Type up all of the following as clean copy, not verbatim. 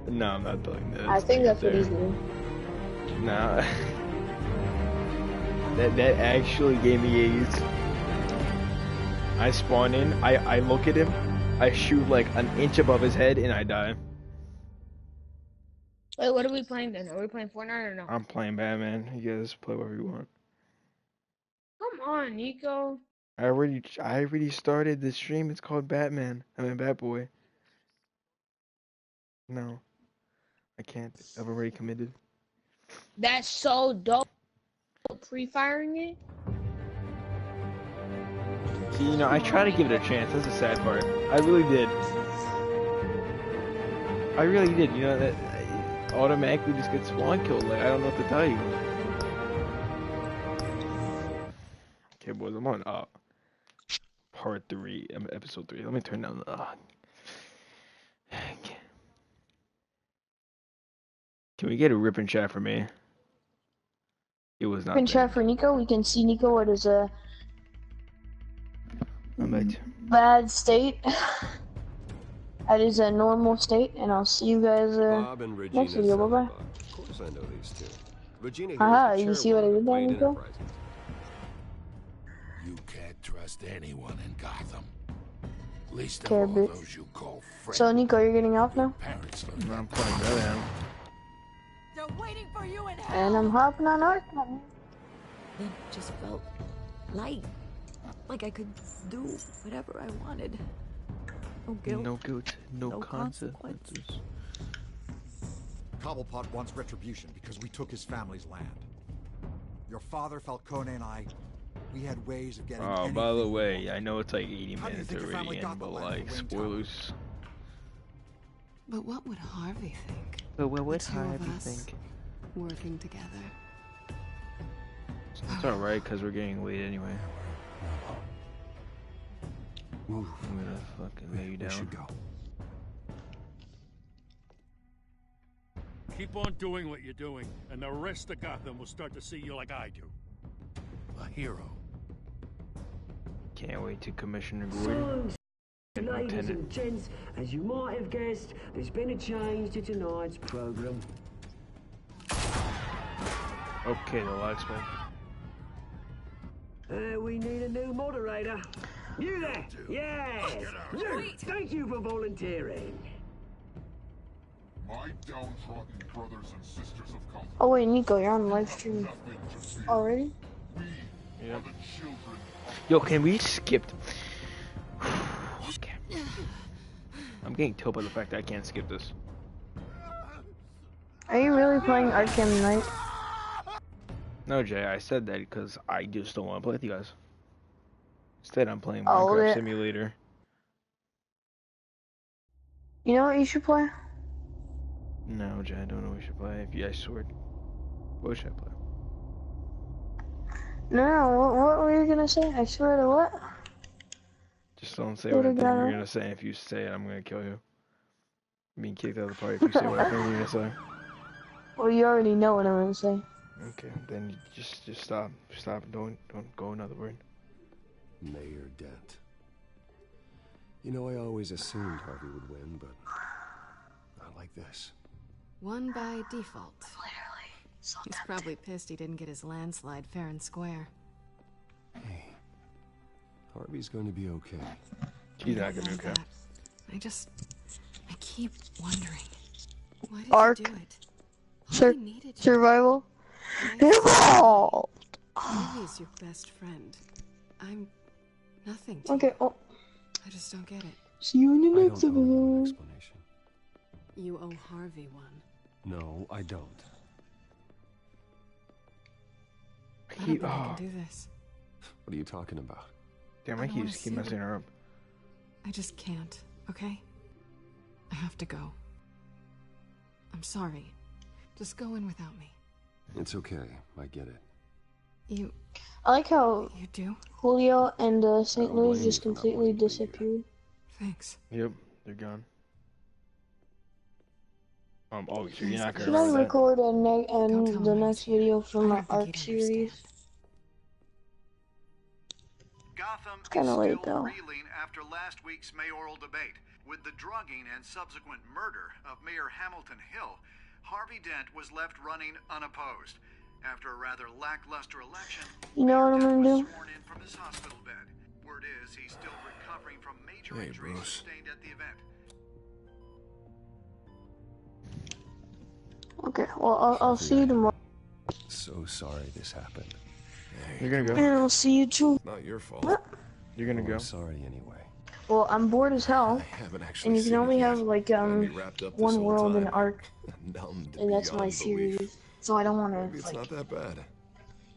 No, I'm not doing this. I think that's what he's doing. Nah. That actually gave me AIDS. I spawn in, I look at him, I shoot like an inch above his head, and I die. Wait, what are we playing then? Are we playing Fortnite or no? I'm playing Batman. You guys play whatever you want. Come on, Nico. I already started the stream. It's called Batman. I mean Batboy. No, I can't. I've already committed. That's so dope. Pre-firing it? See, you know, I try to give it a chance. That's the sad part. I really did. I really did. You know, that I automatically just get spawn killed. Like, I don't know what to tell you. Okay, boys, I'm on part 3, episode 3. Let me turn down the. Can we get a rip and chat for me? It was not. Rip and chat for Nico. We can see Nico at his bad state. That is a normal state, and I'll see you guys next video. Bye bye. Of course I know these two. Regina Haha, you see what I did there, Nico? You can't trust anyone in Gotham. Least of all those you call friends. So Nico, you're getting off now? I'm playing Batman. They're waiting for you in hell. And I'm hopping on Ark. It just felt light. Like I could do whatever I wanted. No guilt. No guilt, no consequences. Cobblepot wants retribution because we took his family's land. Your father, Falcone, and I, we had ways of getting. Oh, by the way, I know it's like 80 minutes already in, but like, spoilers. But what would Harvey think? But what would Harvey think? Working together. It's alright, because we're getting late anyway. Move. I'm gonna fucking lay you down. We should go. Keep on doing what you're doing, and the rest of Gotham will start to see you like I do. A hero. Can't wait to Commissioner Gordon. Ladies and gents, as you might have guessed, there's been a change to tonight's program. Okay, the lights went. We need a new moderator. You there? Yes! You! Thank you for volunteering. My downtrodden brothers and sisters of Gotham. Oh wait, Nico, you're on live stream already? Yeah. Yo, can we skip? Okay. I'm getting told by the fact that I can't skip this. Are you really playing Arkham Knight? No, Jay, I said that because I just don't want to play with you guys. Instead, I'm playing Minecraft Simulator. You know what you should play? No, Jay, I don't know what we should play. If you guys sword, what should I play? No, what were you gonna say? I swear to what? Just don't say what I think you're gonna say. If you say it, I'm gonna kill you. I'm being kicked out of the party if you say what I think you're gonna say. Well, you already know what I'm gonna say. Okay, then just stop. Stop. Don't go another word. Mayor Dent. You know, I always assumed Harvey would win, but not like this. Won by default. Literally. So he's probably pissed he didn't get his landslide fair and square. Hey, Harvey's going to be okay. He's not gonna be okay. I keep wondering. Why did Ark. you do it? Survival. Evolved. Harvey's your best friend. I'm nothing to Okay. you. Oh. I just don't get it. See you in the I next don't owe you an episode. explanation. You owe Harvey one. No, I don't. I don't think I can do this. What are you talking about? Damn, I just keep messing her up. I just can't, okay? I have to go. I'm sorry. Just go in without me. It's okay. I get it. I like how You do? Julio and St. don't Louis blame just you for not completely wanting to be here. disappeared. Thanks. Yep, they're gone. Oh, so you're not gonna Should I run that? record Don't tell the him I next was here. video from I my don't think Ark he'd series? Gotham Kinda is late, still though. reeling after last week's mayoral debate, With the drugging and subsequent murder of Mayor Hamilton Hill, Harvey Dent was left running unopposed. After a rather lackluster election, You know what I'm Dent gonna was do? sworn in from his hospital bed. Word is he's still recovering from major injuries sustained at the event. Okay, well, I'll see you tomorrow. So sorry this happened. You're gonna go? And I'll see you too. Not your fault. You're gonna go? I'm sorry anyway. Well, I'm bored as hell. I haven't actually And you can seen only it have yet. like wrapped up this one whole world and time. arc, Numbed and that's my beyond belief. series. So I don't want Maybe to it's not like that bad.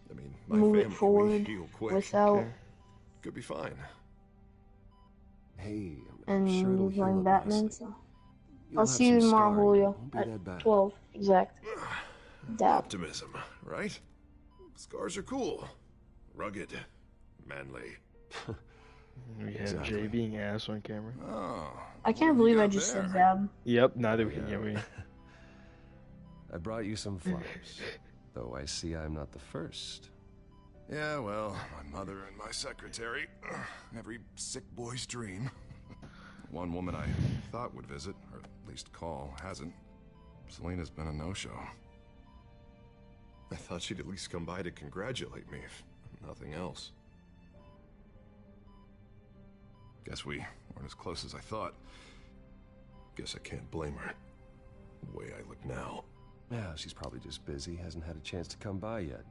I mean, my move family, it we forward heal quick. without Okay. Could be fine. Hey, and I'm sure it'll heal playing up Batman. nicely. So You'll I'll have see you some tomorrow, scarring, but it Julio, won't be at that bad. 12 exact. Dab. Optimism, right? Scars are cool. Rugged. Manly. We had Exactly. Jay being ass on camera. Oh. I can't believe I just said Dab. Yep, neither can Yeah. we. I brought you some flowers. Though I see I'm not the first. Yeah, well, my mother and my secretary. Every sick boy's dream. One woman I thought would visit, or at least call, hasn't. Selena's been a no-show. I thought she'd at least come by to congratulate me, if nothing else. Guess we weren't as close as I thought. Guess I can't blame her. The way I look now. Yeah, she's probably just busy, hasn't had a chance to come by yet.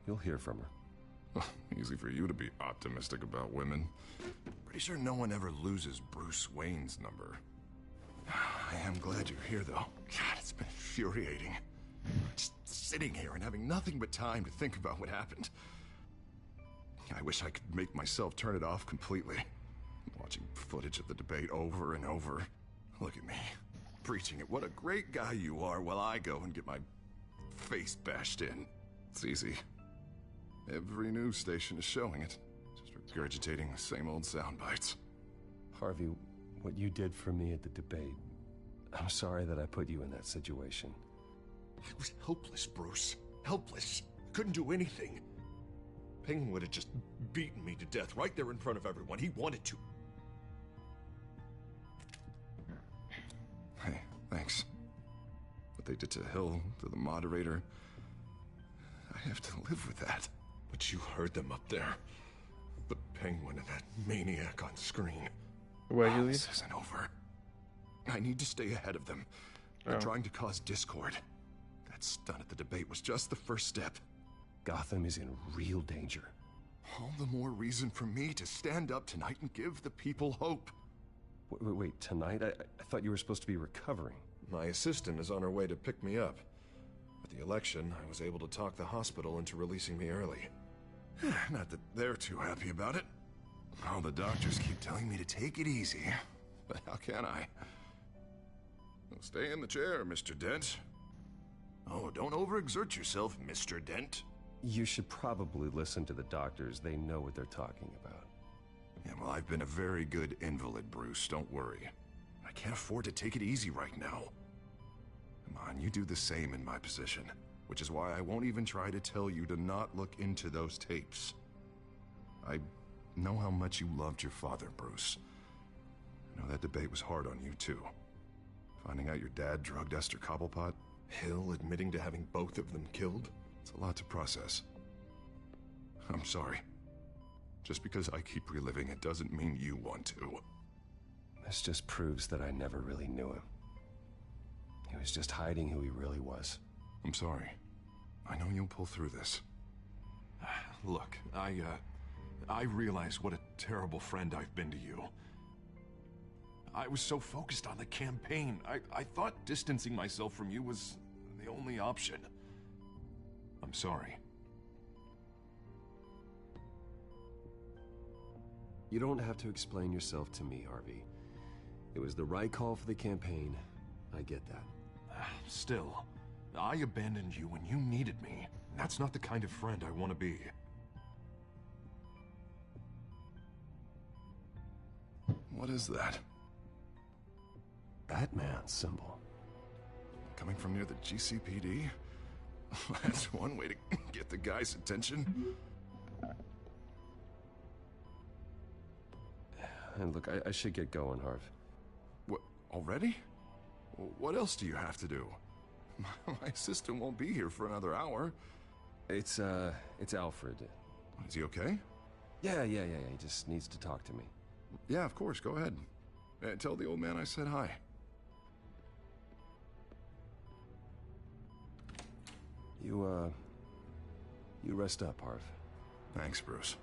You'll hear from her. Easy for you to be optimistic about women. Pretty sure no one ever loses Bruce Wayne's number. I am glad you're here, though. God, it's been infuriating. Just sitting here and having nothing but time to think about what happened. I wish I could make myself turn it off completely. Watching footage of the debate over and over. Look at me, preaching it. What a great guy you are, while I go and get my face bashed in. It's easy. Every news station is showing it. Just regurgitating the same old sound bites. Harvey, what you did for me at the debate, I'm sorry that I put you in that situation. I was helpless, Bruce. Helpless. Couldn't do anything. Penguin would have just beaten me to death right there in front of everyone. He wanted to. Hey, thanks. What they did to Hill, to the moderator, I have to live with that. But you heard them up there. The Penguin and that maniac on screen. Why'd you leave? This isn't over. I need to stay ahead of them. They're trying to cause discord. That stunt at the debate was just the first step. Gotham is in real danger. All the more reason for me to stand up tonight and give the people hope. Wait, tonight? I thought you were supposed to be recovering. My assistant is on her way to pick me up. At the election, I was able to talk the hospital into releasing me early. Not that they're too happy about it. All the doctors keep telling me to take it easy. But how can I? Well, stay in the chair, Mr. Dent. Oh, don't overexert yourself, Mr. Dent. You should probably listen to the doctors. They know what they're talking about. Yeah, well, I've been a very good invalid, Bruce. Don't worry. I can't afford to take it easy right now. Come on, you do the same in my position. Which is why I won't even try to tell you to not look into those tapes. I know how much you loved your father, Bruce. I know that debate was hard on you, too. Finding out your dad drugged Esther Cobblepot, Hill admitting to having both of them killed. It's a lot to process. I'm sorry. Just because I keep reliving it doesn't mean you want to. This just proves that I never really knew him. He was just hiding who he really was. I'm sorry. I know you'll pull through this. Look, I realize what a terrible friend I've been to you. I was so focused on the campaign. I thought distancing myself from you was the only option. I'm sorry. You don't have to explain yourself to me, Harvey. It was the right call for the campaign. I get that. Still, I abandoned you when you needed me. That's not the kind of friend I want to be. What is that? Batman symbol. Coming from near the GCPD? That's one way to get the guy's attention. And look, I should get going, Harv. Already? What else do you have to do? My assistant won't be here for another hour. It's Alfred. Is he okay? Yeah. He just needs to talk to me. Yeah, of course. Go ahead. Tell the old man I said hi. You rest up, Harv. Thanks, Bruce.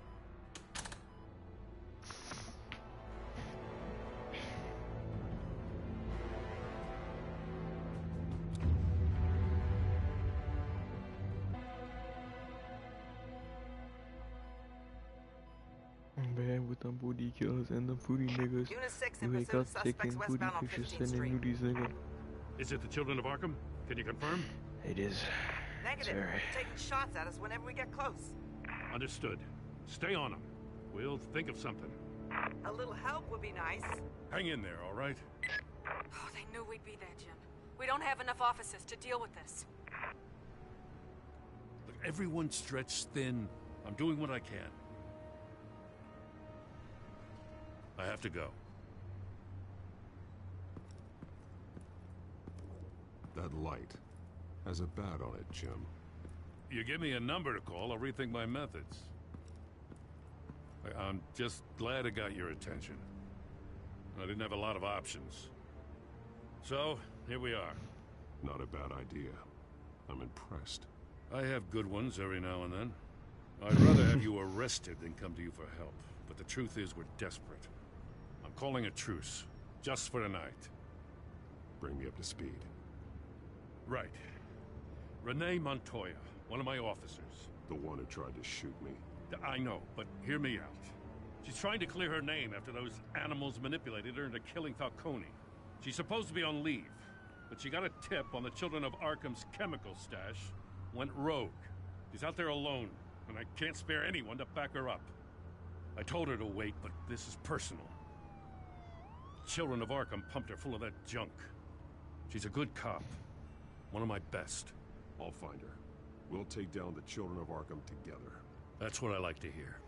Man with them booty killers and them foodie niggas. Unit 6 You in wake pursuit up of taking suspects booty westbound on pictures 15th sending Street. nudies, nigga. Is it the children of Arkham? Can you confirm? It is. Negative. Sorry. They're taking shots at us whenever we get close. Understood. Stay on them. We'll think of something. A little help would be nice. Hang in there, all right? Oh, they knew we'd be there, Jim. We don't have enough officers to deal with this. Look, everyone's stretched thin. I'm doing what I can. I have to go. That light has a bat on it, Jim. You give me a number to call, I'll rethink my methods. I'm just glad it got your attention. I didn't have a lot of options. So, here we are. Not a bad idea. I'm impressed. I have good ones every now and then. I'd rather have you arrested than come to you for help. But the truth is, we're desperate. I'm calling a truce. Just for tonight. Bring me up to speed. Right. Renee Montoya, one of my officers. The one who tried to shoot me. I know, but hear me out. She's trying to clear her name after those animals manipulated her into killing Falcone. She's supposed to be on leave, but she got a tip on the children of Arkham's chemical stash, went rogue. She's out there alone, and I can't spare anyone to back her up. I told her to wait, but this is personal. Children of Arkham pumped her full of that junk. She's a good cop. One of my best. I'll find her. We'll take down the children of Arkham together. That's what I like to hear.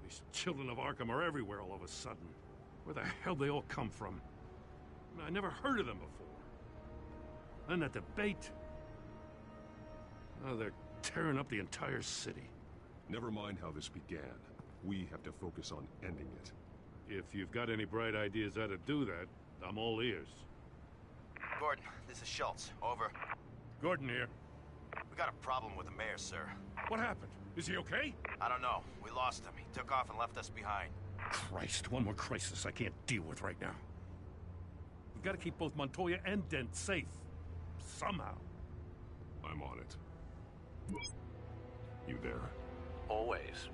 These children of Arkham are everywhere all of a sudden. Where the hell they all come from? I never heard of them before. Then that debate. Oh, they're tearing up the entire city. Never mind how this began. We have to focus on ending it. If you've got any bright ideas how to do that, I'm all ears. Gordon, this is Schultz. Over. Gordon here. We got a problem with the mayor, sir. What happened? Is he okay? I don't know. We lost him. He took off and left us behind. Christ, one more crisis I can't deal with right now. We've got to keep both Montoya and Dent safe. Somehow. I'm on it. You there? Always.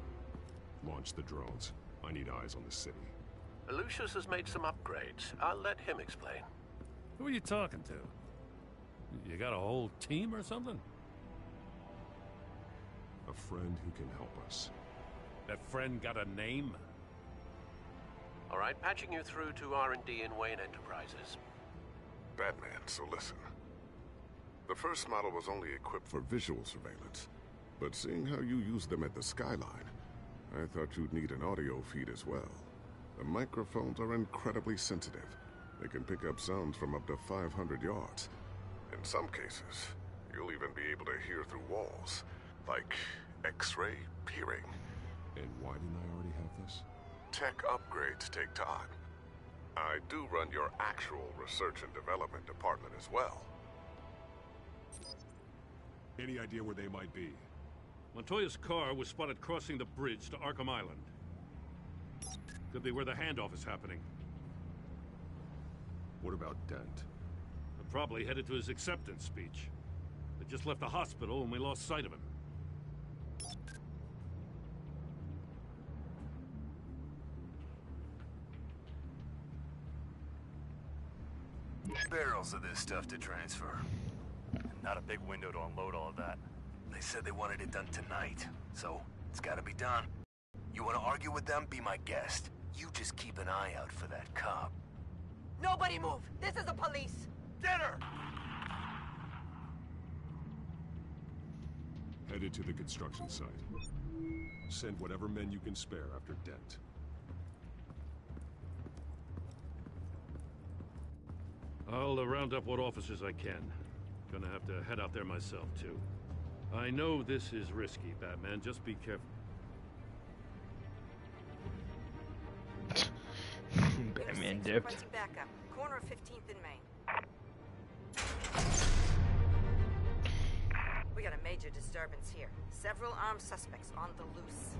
Launch the drones. I need eyes on the city. Lucius has made some upgrades. I'll let him explain. Who are you talking to? You got a whole team or something? A friend who can help us. That friend got a name? All right, patching you through to R&D in Wayne Enterprises. Batman, so listen. The first model was only equipped for visual surveillance, but seeing how you use them at the Skyline, I thought you'd need an audio feed as well. The microphones are incredibly sensitive. They can pick up sounds from up to 500 yards. In some cases, you'll even be able to hear through walls, like X-ray peering. And why didn't I already have this? Tech upgrades take time. I do run your actual research and development department as well. Any idea where they might be? Montoya's car was spotted crossing the bridge to Arkham Island. Could be where the handoff is happening. What about Dent? They're probably headed to his acceptance speech. They just left the hospital and we lost sight of him. Barrels of this stuff to transfer. Not a big window to unload all of that. They said they wanted it done tonight, so it's gotta be done. You wanna argue with them? Be my guest. You just keep an eye out for that cop. Nobody move! This is the police! Get her! Headed to the construction site. Send whatever men you can spare after Dent. I'll round up what officers I can. Gonna have to head out there myself, too. I know this is risky, Batman. Just be careful. Batman dipped. Backup. Corner of 15th and Main. We got a major disturbance here. Several armed suspects on the loose.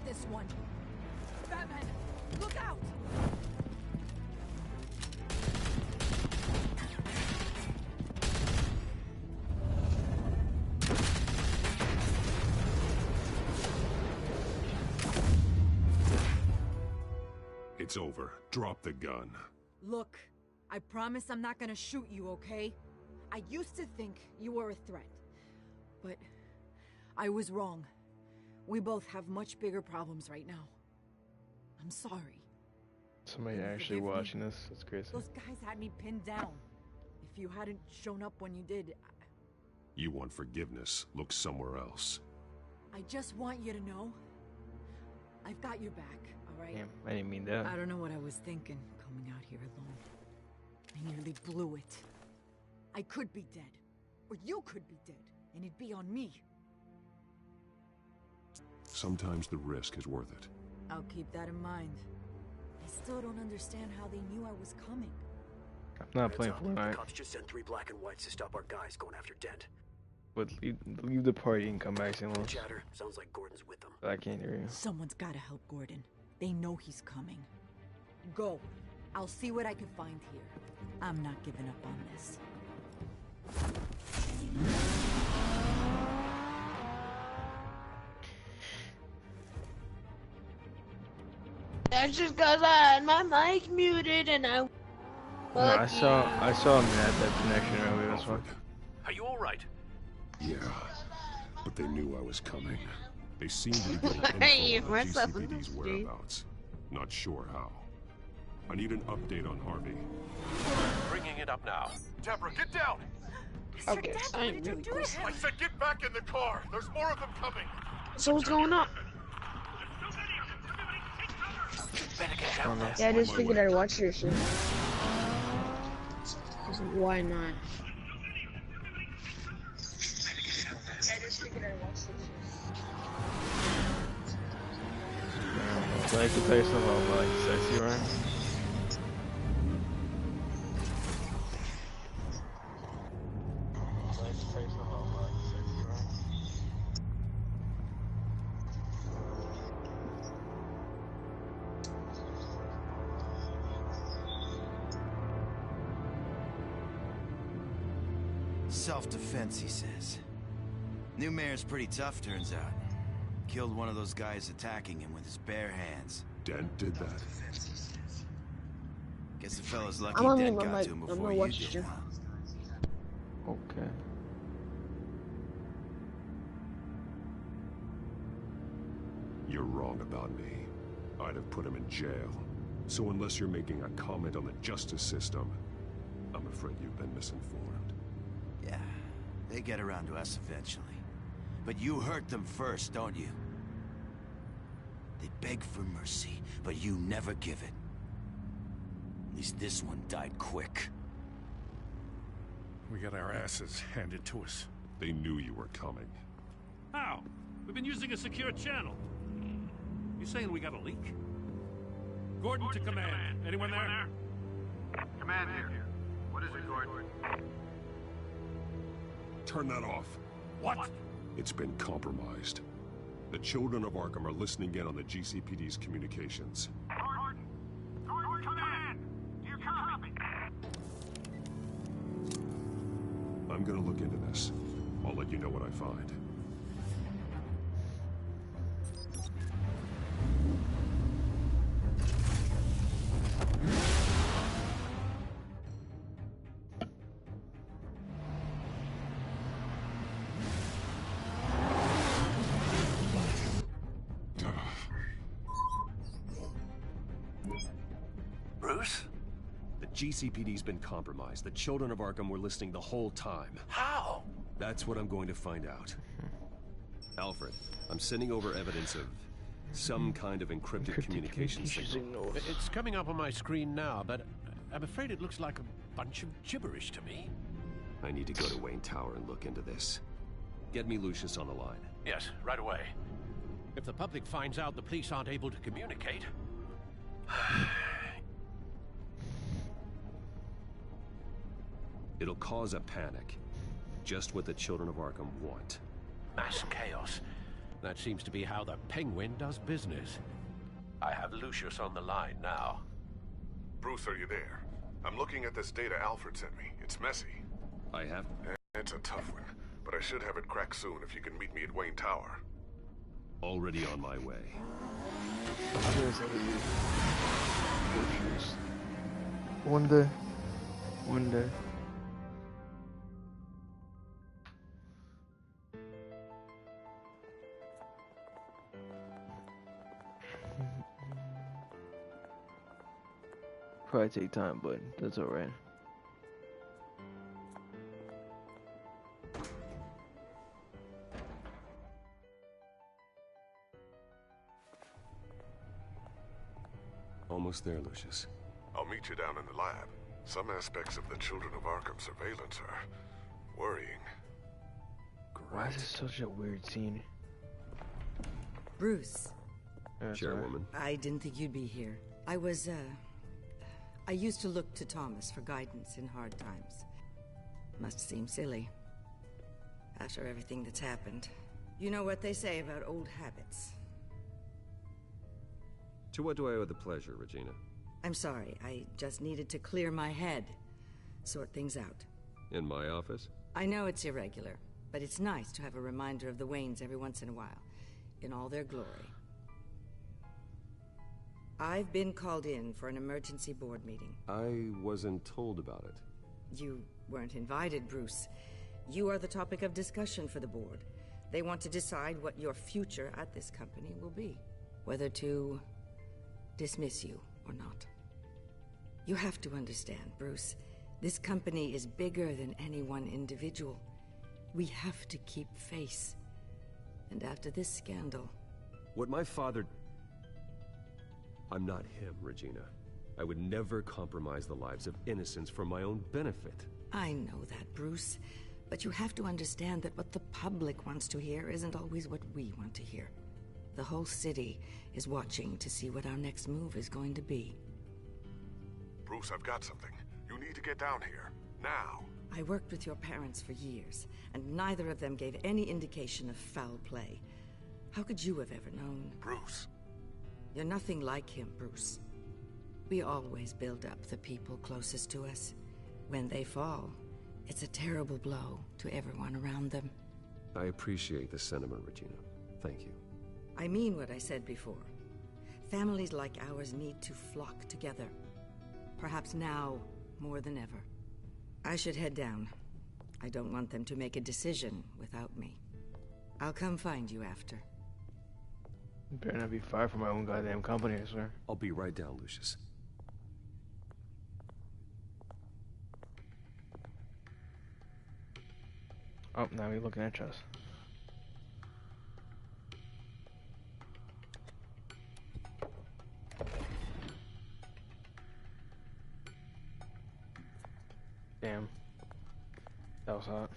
This one. Batman, look out! It's over. Drop the gun. Look, I promise I'm not gonna shoot you, okay? I used to think you were a threat, but I was wrong. We both have much bigger problems right now. I'm sorry. Somebody actually watching this? That's crazy. Those guys had me pinned down. If you hadn't shown up when you did... You want forgiveness. Look somewhere else. I just want you to know, I've got your back, alright? Damn, I didn't mean that. I don't know what I was thinking, coming out here alone. I nearly blew it. I could be dead. Or you could be dead, and it'd be on me. Sometimes the risk is worth it. I'll keep that in mind. I still don't understand how they knew I was coming. I'm not playing Fortnite. The cops just sent 3 black and whites to stop our guys going after Dent. But leave the party and come back, St. Louis. Chatter. Sounds like Gordon's with them. I can't hear you. Someone's gotta help Gordon. They know he's coming. Go. I'll see what I can find here. I'm not giving up on this. That's just cause I had my mic muted and I... No, I saw him at that connection earlier, that's why. Are you alright? Yeah, but they knew I was coming. They seemed to be getting info on GCPD's whereabouts. Not sure how. I need an update on Harvey. Bringing it up now. Deborah, get down! Okay, I'm really close. I said get back in the car! There's more of them coming! So what's going on? Yeah, I just figured I'd watch your shit. Why not? I can tell you something about like sexy, right? Self-defense, he says. New mayor's pretty tough, turns out. Killed one of those guys attacking him with his bare hands. Dent did that. Guess the fella's lucky Dent got to him before you did. Okay. You're wrong about me. I'd have put him in jail. So unless you're making a comment on the justice system, I'm afraid you've been misinformed. Yeah, they get around to us eventually. But you hurt them first, don't you? They beg for mercy, but you never give it. At least this one died quick. We got our asses handed to us. They knew you were coming. How? We've been using a secure channel. You saying we got a leak? Gordon to command. Anyone there? Command here. What is it, Gordon? Turn that off. What? It's been compromised. The children of Arkham are listening in on the GCPD's communications. Gordon! Gordon, command! Do you copy? I'm gonna look into this. I'll let you know what I find. Bruce? The GCPD's been compromised. The children of Arkham were listening the whole time. How? That's what I'm going to find out. Alfred, I'm sending over evidence of some kind of encrypted communication signal. It's coming up on my screen now, but I'm afraid it looks like a bunch of gibberish to me. I need to go to Wayne Tower and look into this. Get me Lucius on the line. Yes, right away. If the public finds out the police aren't able to communicate... It'll cause a panic. Just what the children of Arkham want. Mass chaos. That seems to be how the Penguin does business. I have Lucius on the line now. Bruce, are you there? I'm looking at this data Alfred sent me. It's messy. I have... It's a tough one, but I should have it cracked soon if you can meet me at Wayne Tower. Already on my way. One day. One day. Probably take time, but that's alright. Almost there, Lucius. I'll meet you down in the lab. Some aspects of the Children of Arkham surveillance are worrying. Why is this such a weird scene? Bruce. Chairwoman. I didn't think you'd be here. I used to look to Thomas for guidance in hard times. Must seem silly. After everything that's happened. You know what they say about old habits. To what do I owe the pleasure, Regina? I'm sorry, I just needed to clear my head. Sort things out. In my office? I know it's irregular, but it's nice to have a reminder of the Waynes every once in a while. In all their glory. I've been called in for an emergency board meeting. I wasn't told about it. You weren't invited, Bruce. You are the topic of discussion for the board. They want to decide what your future at this company will be. Whether to dismiss you or not. You have to understand, Bruce. This company is bigger than any one individual. We have to keep face. And after this scandal... What my father... I'm not him, Regina. I would never compromise the lives of innocents for my own benefit. I know that, Bruce. But you have to understand that what the public wants to hear isn't always what we want to hear. The whole city is watching to see what our next move is going to be. Bruce, I've got something. You need to get down here. Now. I worked with your parents for years, and neither of them gave any indication of foul play. How could you have ever known? Bruce. You're nothing like him, Bruce. We always build up the people closest to us. When they fall, it's a terrible blow to everyone around them. I appreciate the sentiment, Regina. Thank you. I mean what I said before. Families like ours need to flock together. Perhaps now more than ever. I should head down. I don't want them to make a decision without me. I'll come find you after. You better not be fired from my own goddamn company, I swear. I'll be right down, Lucius. Oh, now you're looking at us. Damn. That was hot.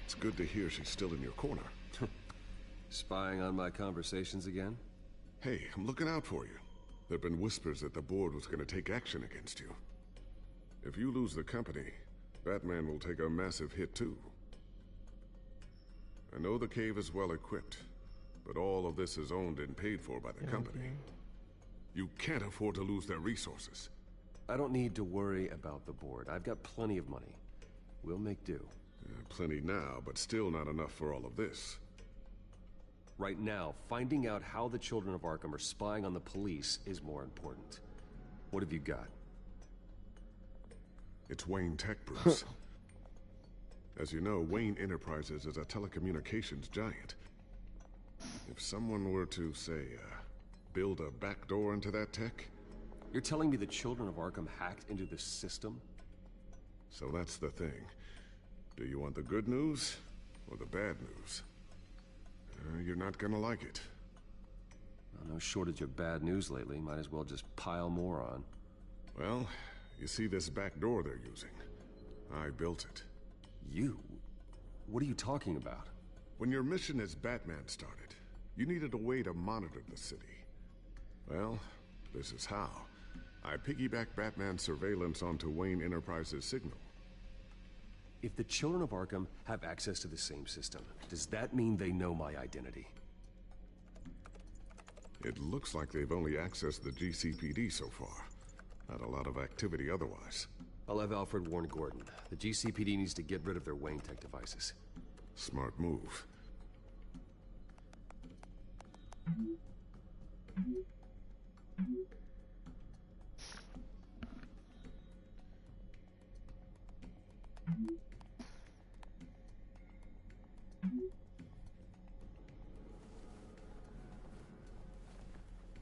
It's good to hear she's still in your corner. Spying on my conversations again? Hey, I'm looking out for you. There've been whispers that the board was going to take action against you. If you lose the company, Batman will take a massive hit too. I know the cave is well equipped, but all of this is owned and paid for by the company. You can't afford to lose their resources. I don't need to worry about the board. I've got plenty of money. We'll make do. Plenty now, but still not enough for all of this. Right now, finding out how the children of Arkham are spying on the police is more important. What have you got? It's Wayne Tech, Bruce. As you know, Wayne Enterprises is a telecommunications giant. If someone were to, say, build a backdoor into that tech... You're telling me the children of Arkham hacked into this system? So that's the thing. Do you want the good news or the bad news? You're not gonna like it. Well, no shortage of bad news lately. Might as well just pile more on. Well, you see this back door they're using? I built it. You? What are you talking about? When your mission as Batman started, you needed a way to monitor the city. Well, this is how. I piggybacked Batman's surveillance onto Wayne Enterprises' signal. If the children of Arkham have access to the same system, does that mean they know my identity? It looks like they've only accessed the GCPD so far. Not a lot of activity otherwise. I'll have Alfred warn Gordon. The GCPD needs to get rid of their Wayne Tech devices. Smart move.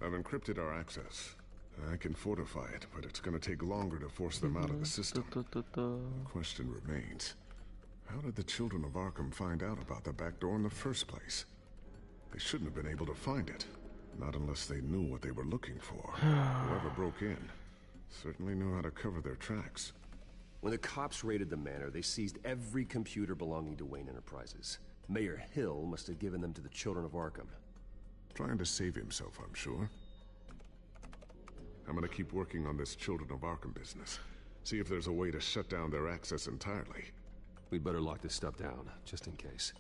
I've encrypted our access. I can fortify it, but it's gonna take longer to force them out of the system. The question remains, how did the children of Arkham find out about the back door in the first place? They shouldn't have been able to find it. Not unless they knew what they were looking for. Whoever broke in certainly knew how to cover their tracks. When the cops raided the manor, they seized every computer belonging to Wayne Enterprises. Mayor Hill must have given them to the children of Arkham. Trying to save himself, I'm sure. I'm gonna keep working on this Children of Arkham business. See if there's a way to shut down their access entirely. We'd better lock this stuff down, just in case.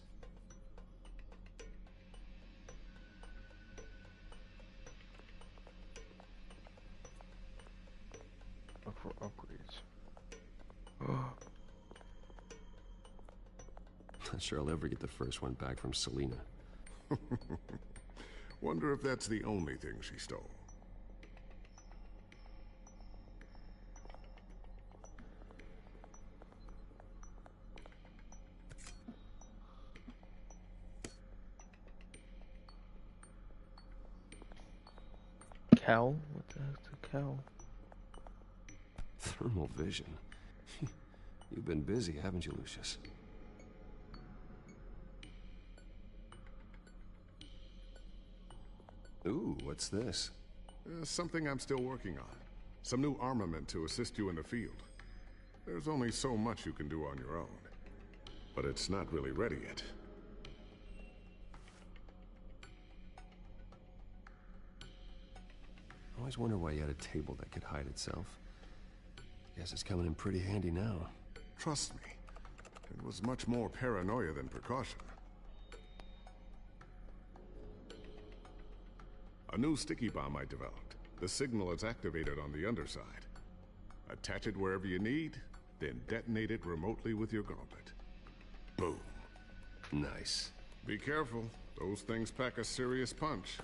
Look for upgrades. Not sure I'll ever get the first one back from Selina. Wonder if that's the only thing she stole. Cowl? What the heck's a cowl? Thermal vision. You've been busy, haven't you, Lucius? Ooh, what's this? Something I'm still working on. Some new armament to assist you in the field. There's only so much you can do on your own. But it's not really ready yet. I always wonder why you had a table that could hide itself. Guess it's coming in pretty handy now. Trust me, it was much more paranoia than precaution. A new sticky bomb I developed. The signal is activated on the underside. Attach it wherever you need, then detonate it remotely with your gauntlet. Boom. Nice. Be careful. Those things pack a serious punch.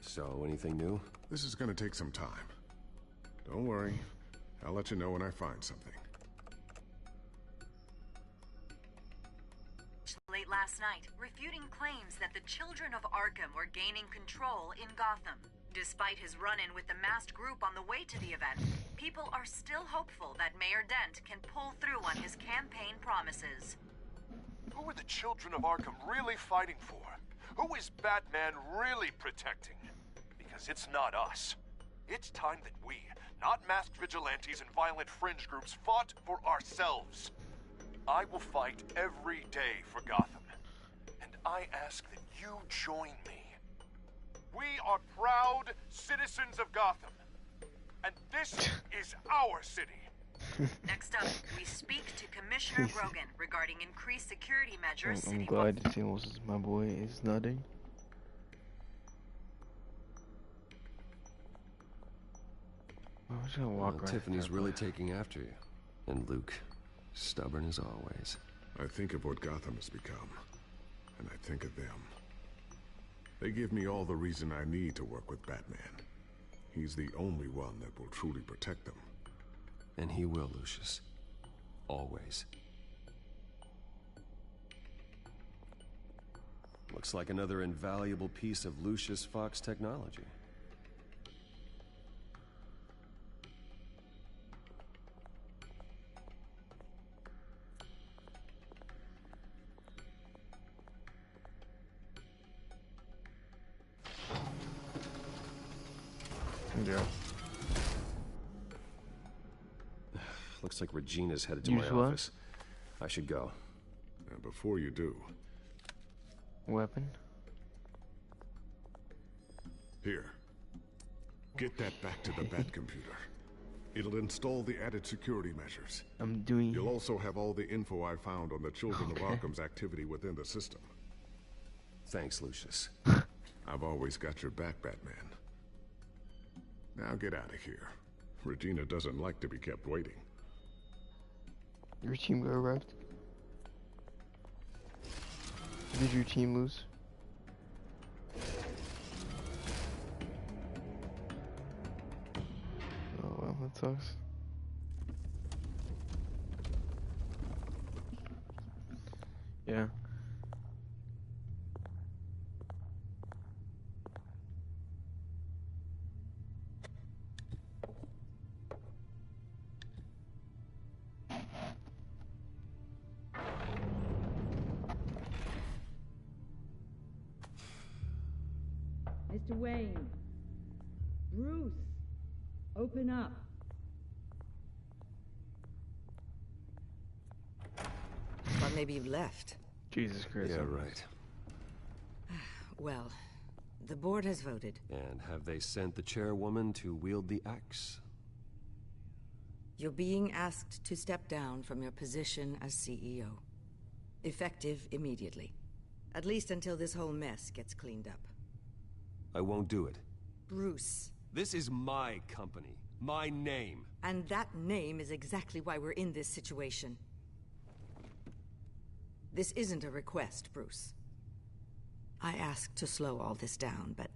So, anything new? This is gonna take some time. Don't worry. I'll let you know when I find something. Late last night, refuting claims that the children of Arkham were gaining control in Gotham. Despite his run-in with the masked group on the way to the event, people are still hopeful that Mayor Dent can pull through on his campaign promises. Who are the children of Arkham really fighting for? Who is Batman really protecting? Because it's not us. It's time that we, not masked vigilantes and violent fringe groups, fought for ourselves. I will fight every day for Gotham. And I ask that you join me. We are proud citizens of Gotham. And this is our city. Next up, we speak to Commissioner Grogan regarding increased security measures. I'm glad to see my boy is nodding. I'm just gonna walk right. Tiffany's really taking after you. And Luke, stubborn as always. I think of what Gotham has become, and I think of them. They give me all the reason I need to work with Batman. He's the only one that will truly protect them. And he will, Lucius. Always. Looks like another invaluable piece of Lucius Fox technology. Yeah. Looks like Regina's headed to my office. I should go. And before you do... Weapon? Here. Get that back to the Bat computer. It'll install the added security measures. I'm doing... You'll also have all the info I found on the Children of Arkham's activity within the system. Thanks, Lucius. I've always got your back, Batman. Now get out of here. Regina doesn't like to be kept waiting. Your team got wrecked? Did your team lose? Oh well, that sucks. Yeah. Mr. Wayne. Bruce. Open up. Thought maybe you left. Jesus Christ. Yeah, right. Well, the board has voted. And have they sent the chairwoman to wield the axe? You're being asked to step down from your position as CEO. Effective immediately. At least until this whole mess gets cleaned up. I won't do it. Bruce. This is my company. My name. And that name is exactly why we're in this situation. This isn't a request, Bruce. I asked to slow all this down, but...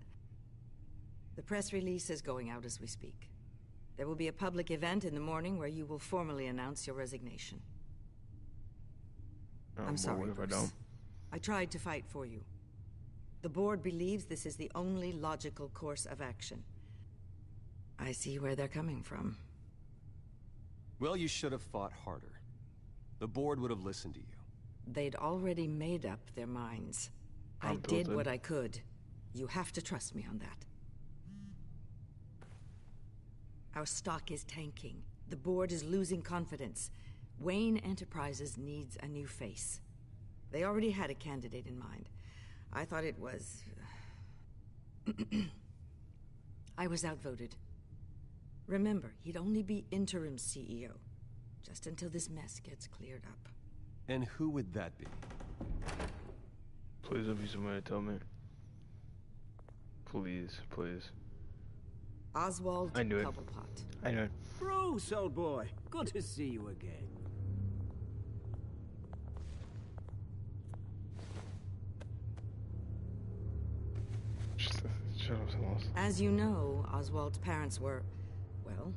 the press release is going out as we speak. There will be a public event in the morning where you will formally announce your resignation. I'm sorry, Bruce. I tried to fight for you. The board believes this is the only logical course of action. I see where they're coming from. Well, you should have fought harder. The board would have listened to you. They'd already made up their minds. I did what I could. You have to trust me on that. Our stock is tanking. The board is losing confidence. Wayne Enterprises needs a new face. They already had a candidate in mind. I thought it was... I was outvoted. Remember, he'd only be interim CEO. Just until this mess gets cleared up. And who would that be? Please don't be somebody to tell me. Please, please. Oswald I knew it. Cobblepot. I know it. Bruce, old boy. Good to see you again. Shut up, someone else. As you know, Oswald's parents were, well,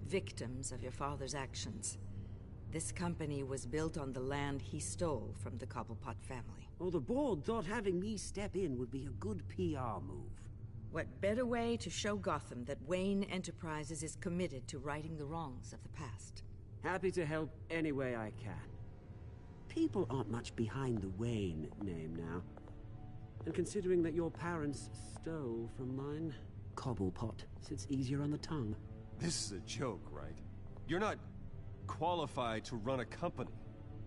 victims of your father's actions. This company was built on the land he stole from the Cobblepot family. Well, the board thought having me step in would be a good PR move. What better way to show Gotham that Wayne Enterprises is committed to righting the wrongs of the past? Happy to help any way I can. People aren't much behind the Wayne name now. And considering that your parents stole from mine, Cobblepot. Sits easier on the tongue. This is a joke, right? You're not qualified to run a company.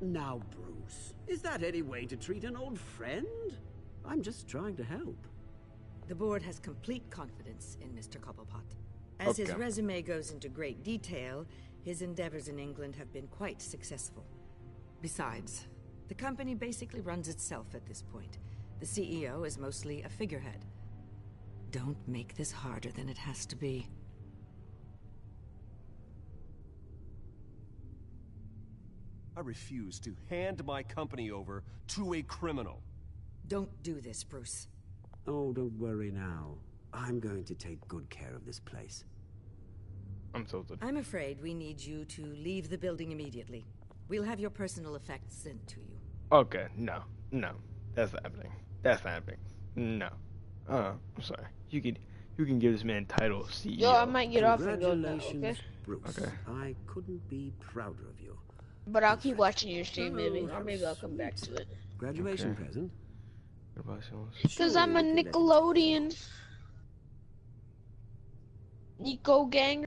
Now, Bruce, is that any way to treat an old friend? I'm just trying to help. The board has complete confidence in Mr. Cobblepot. As his resume goes into great detail, his endeavors in England have been quite successful. Besides, the company basically runs itself at this point. The CEO is mostly a figurehead. Don't make this harder than it has to be. I refuse to hand my company over to a criminal. Don't do this, Bruce. Oh, don't worry now. I'm going to take good care of this place. I'm tilted. I'm afraid we need you to leave the building immediately. We'll have your personal effects sent to you. Okay, no. That's not happening. That's not happening. No. I'm sorry. You can give this man title CEO. Yo, I might get off and go now, okay? Bruce. Okay. I couldn't be prouder of you. But I'll keep watching your stream, maybe. Or maybe I'll come back to it. Graduation present. Because I'm a Nickelodeon. Nico gang.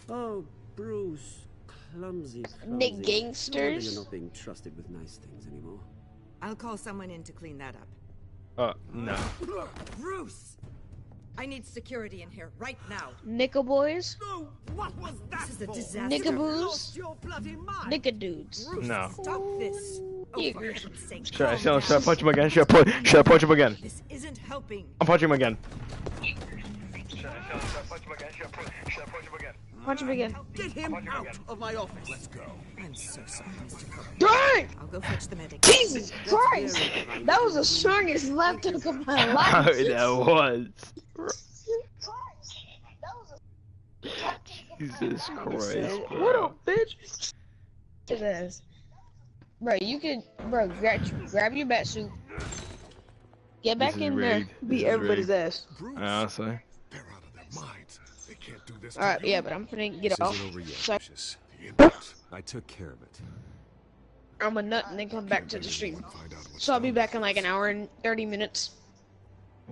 Oh, Bruce. Clumsy. Nick Gangsters. You're not being trusted with nice things anymore. I'll call someone in to clean that up. No. Bruce! I need security in here right now. Nicka boys. No, what was that? This is a disaster. Nicka boos. Nicka dudes. Bruce, No. stop this. Oh, for heaven's sake, Should I calm down. punch him again? Should I punch him again? This isn't helping. I'm punching him again. Punch him again. Get him out of my office. Let's go. I'm so sorry, Mr. Cook. Dang! I'll go fetch the medic. Jesus Christ! That was the strongest left hook of my life. That was. Jesus Christ, bro. What up, bitch? His ass. Bro, you can, grab your bat suit. Get back in there. Beat everybody's ass. Honestly. They're out of their minds. They can't do this. Alright, yeah, but I'm finna get off. Isn't over yet, So Lucius. I took care of it. I'm a nut and then come back to the stream. So I'll be back in like an hour and 30 minutes.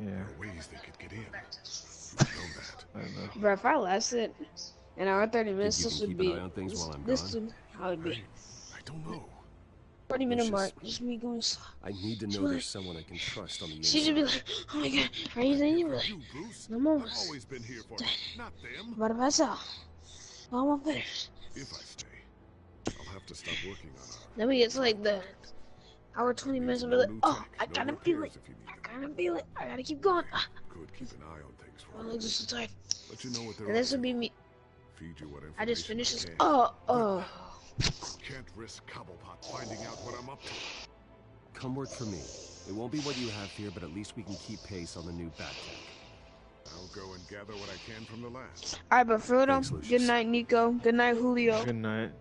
Yeah. Ways they could get in. You know that. I know. Bro, if I lasted an hour and 30 minutes, You this can would keep an be. eye on things while I'm This gone? would how it'd be. I don't know. 40-minute Lucius, mark. Just me going slow. I need to know there's someone I can trust on the She inside. should be like, oh my god, are you saying you be like, I'm almost. Always been here for not them. But if I saw, I'm gonna finish. If I stay, I'll have to stop working on our Then we get to like the hour 20 minutes and be like, oh, I gotta feel it. I gotta feel it. I gotta keep going. Could keep an eye on things for My legs are so tired. But you know what they're And this would be me. Feed you what I just finished this. information Oh. Can't risk Cobblepot finding out what I'm up to. Come work for me. It won't be what you have here, but at least we can keep pace on the new bat tech. I'll go and gather what I can from the last. Alright, but Frodo, Thanks, good night, Nico. Good night, Julio. Good night.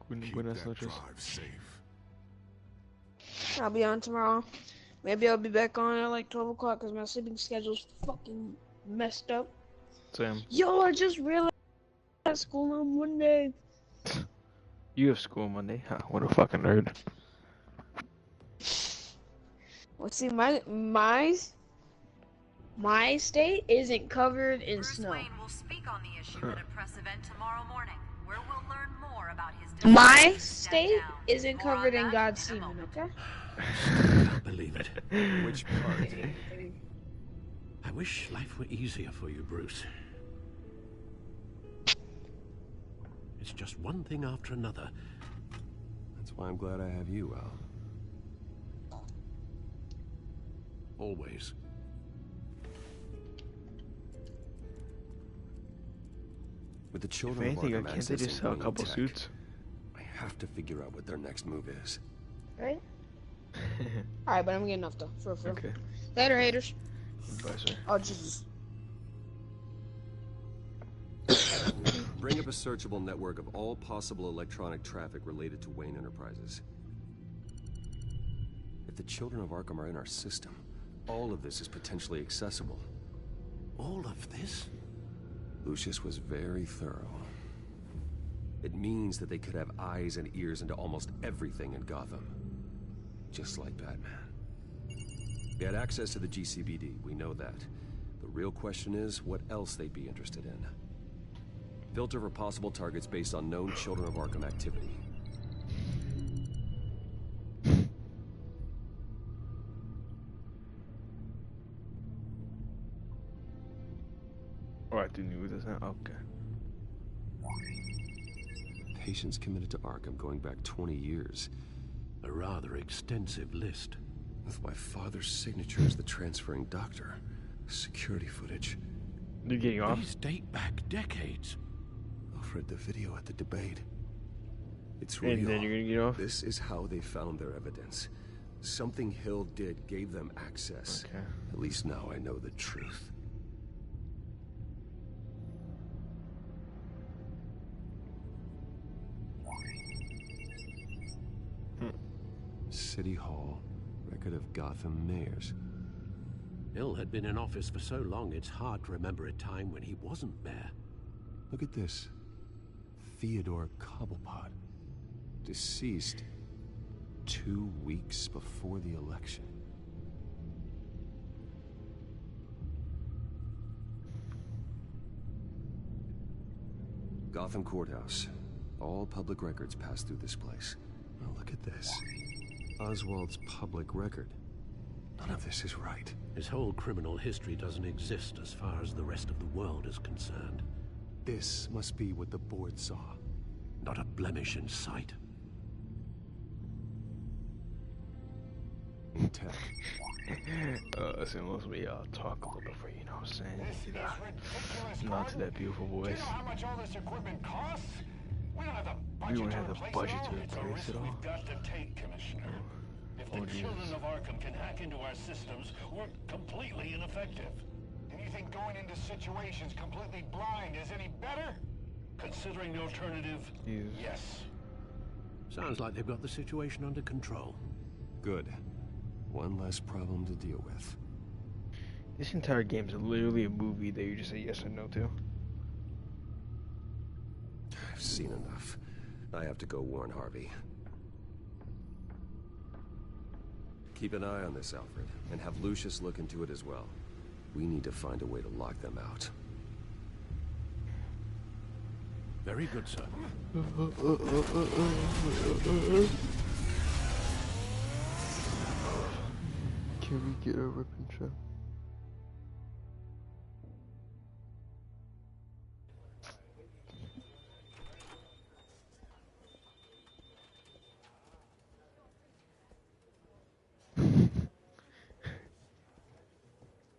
Keep Buenas that noches. drive safe. I'll be on tomorrow. Maybe I'll be back on at like 12 o'clock because my sleeping schedule's fucking messed up. Sam. Yo, I just realized I have school on Monday. You have school Monday? Huh, what a fucking nerd. Well, see, my state isn't covered in Bruce snow. Wayne will speak on the issue at a press event tomorrow morning, where we'll learn more about his My decision to step state down. isn't More on covered in that God's in a semen, moment. okay? I can't believe it. Which part? I wish life were easier for you, Bruce. It's just one thing after another. That's why I'm glad I have you, Al. Always. With the If children anything, of Arkham can't they just accessing sell a Wayne couple tech, suits? I have to figure out what their next move is. Right? Alright, but I'm getting off though. For real. Okay. Later, haters. Bye, sir. Oh, Jesus. Bring up a searchable network of all possible electronic traffic related to Wayne Enterprises. If the children of Arkham are in our system, all of this is potentially accessible. All of this? Lucius was very thorough. It means that they could have eyes and ears into almost everything in Gotham. Just like Batman. They had access to the GCPD, we know that. The The real question is what else they'd be interested in. Filter for possible targets based on known Children of Arkham activity. Oh, I didn't knew this now. Okay. Patients committed to Arkham going back 20 years. A rather extensive list. With my father's signature as the transferring doctor. Security footage. You're getting off? These date back decades. I've read the video at the debate. It's real. And then you're gonna get off? This is how they found their evidence. Something Hill did gave them access. Okay. At least now I know the truth. City Hall, record of Gotham mayors. Hill had been in office for so long, it's hard to remember a time when he wasn't mayor. Look at this. Theodore Cobblepot. Deceased 2 weeks before the election. Gotham Courthouse. All public records pass through this place. Oh, look at this. Oswald's public record. None of this is right. His whole criminal history doesn't exist as far as the rest of the world is concerned. This must be what the board saw. Not a blemish in sight. In tech. So unless we talk a little bit for you know what I'm saying? Not to that beautiful voice. You know how much all this equipment costs? We don't have the We don't budget have to the replace budget it all. to It's a replace risk it all. we've got to take, Commissioner. If the children of Arkham can hack into our systems, we're completely ineffective. And you think going into situations completely blind is any better? Considering the alternative, yes. Sounds like they've got the situation under control. Good. One less problem to deal with. This entire game is literally a movie that you just say yes or no to. I've seen enough. I have to go warn Harvey. Keep an eye on this, Alfred, and have Lucius look into it as well. We need to find a way to lock them out. Very good, sir. Can we get a rip and show?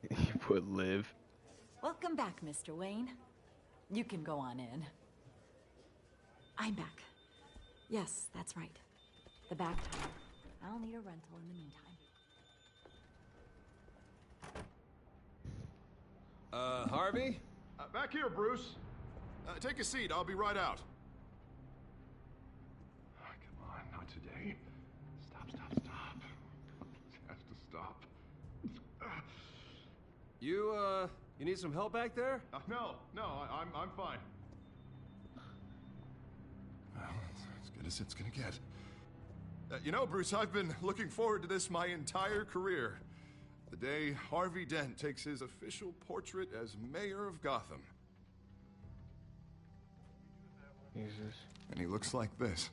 You put live. Welcome back, Mr. Wayne. You can go on in. I'm back. Yes, that's right. The back tire. I'll need a rental in the meantime. Harvey? Back here, Bruce. Take a seat. I'll be right out. Oh, come on, not today. Stop. It has to stop. You need some help back there? No, I'm fine. Well, as good as it's gonna get. You know, Bruce, I've been looking forward to this my entire career. The day Harvey Dent takes his official portrait as mayor of Gotham. Jesus. And he looks like this.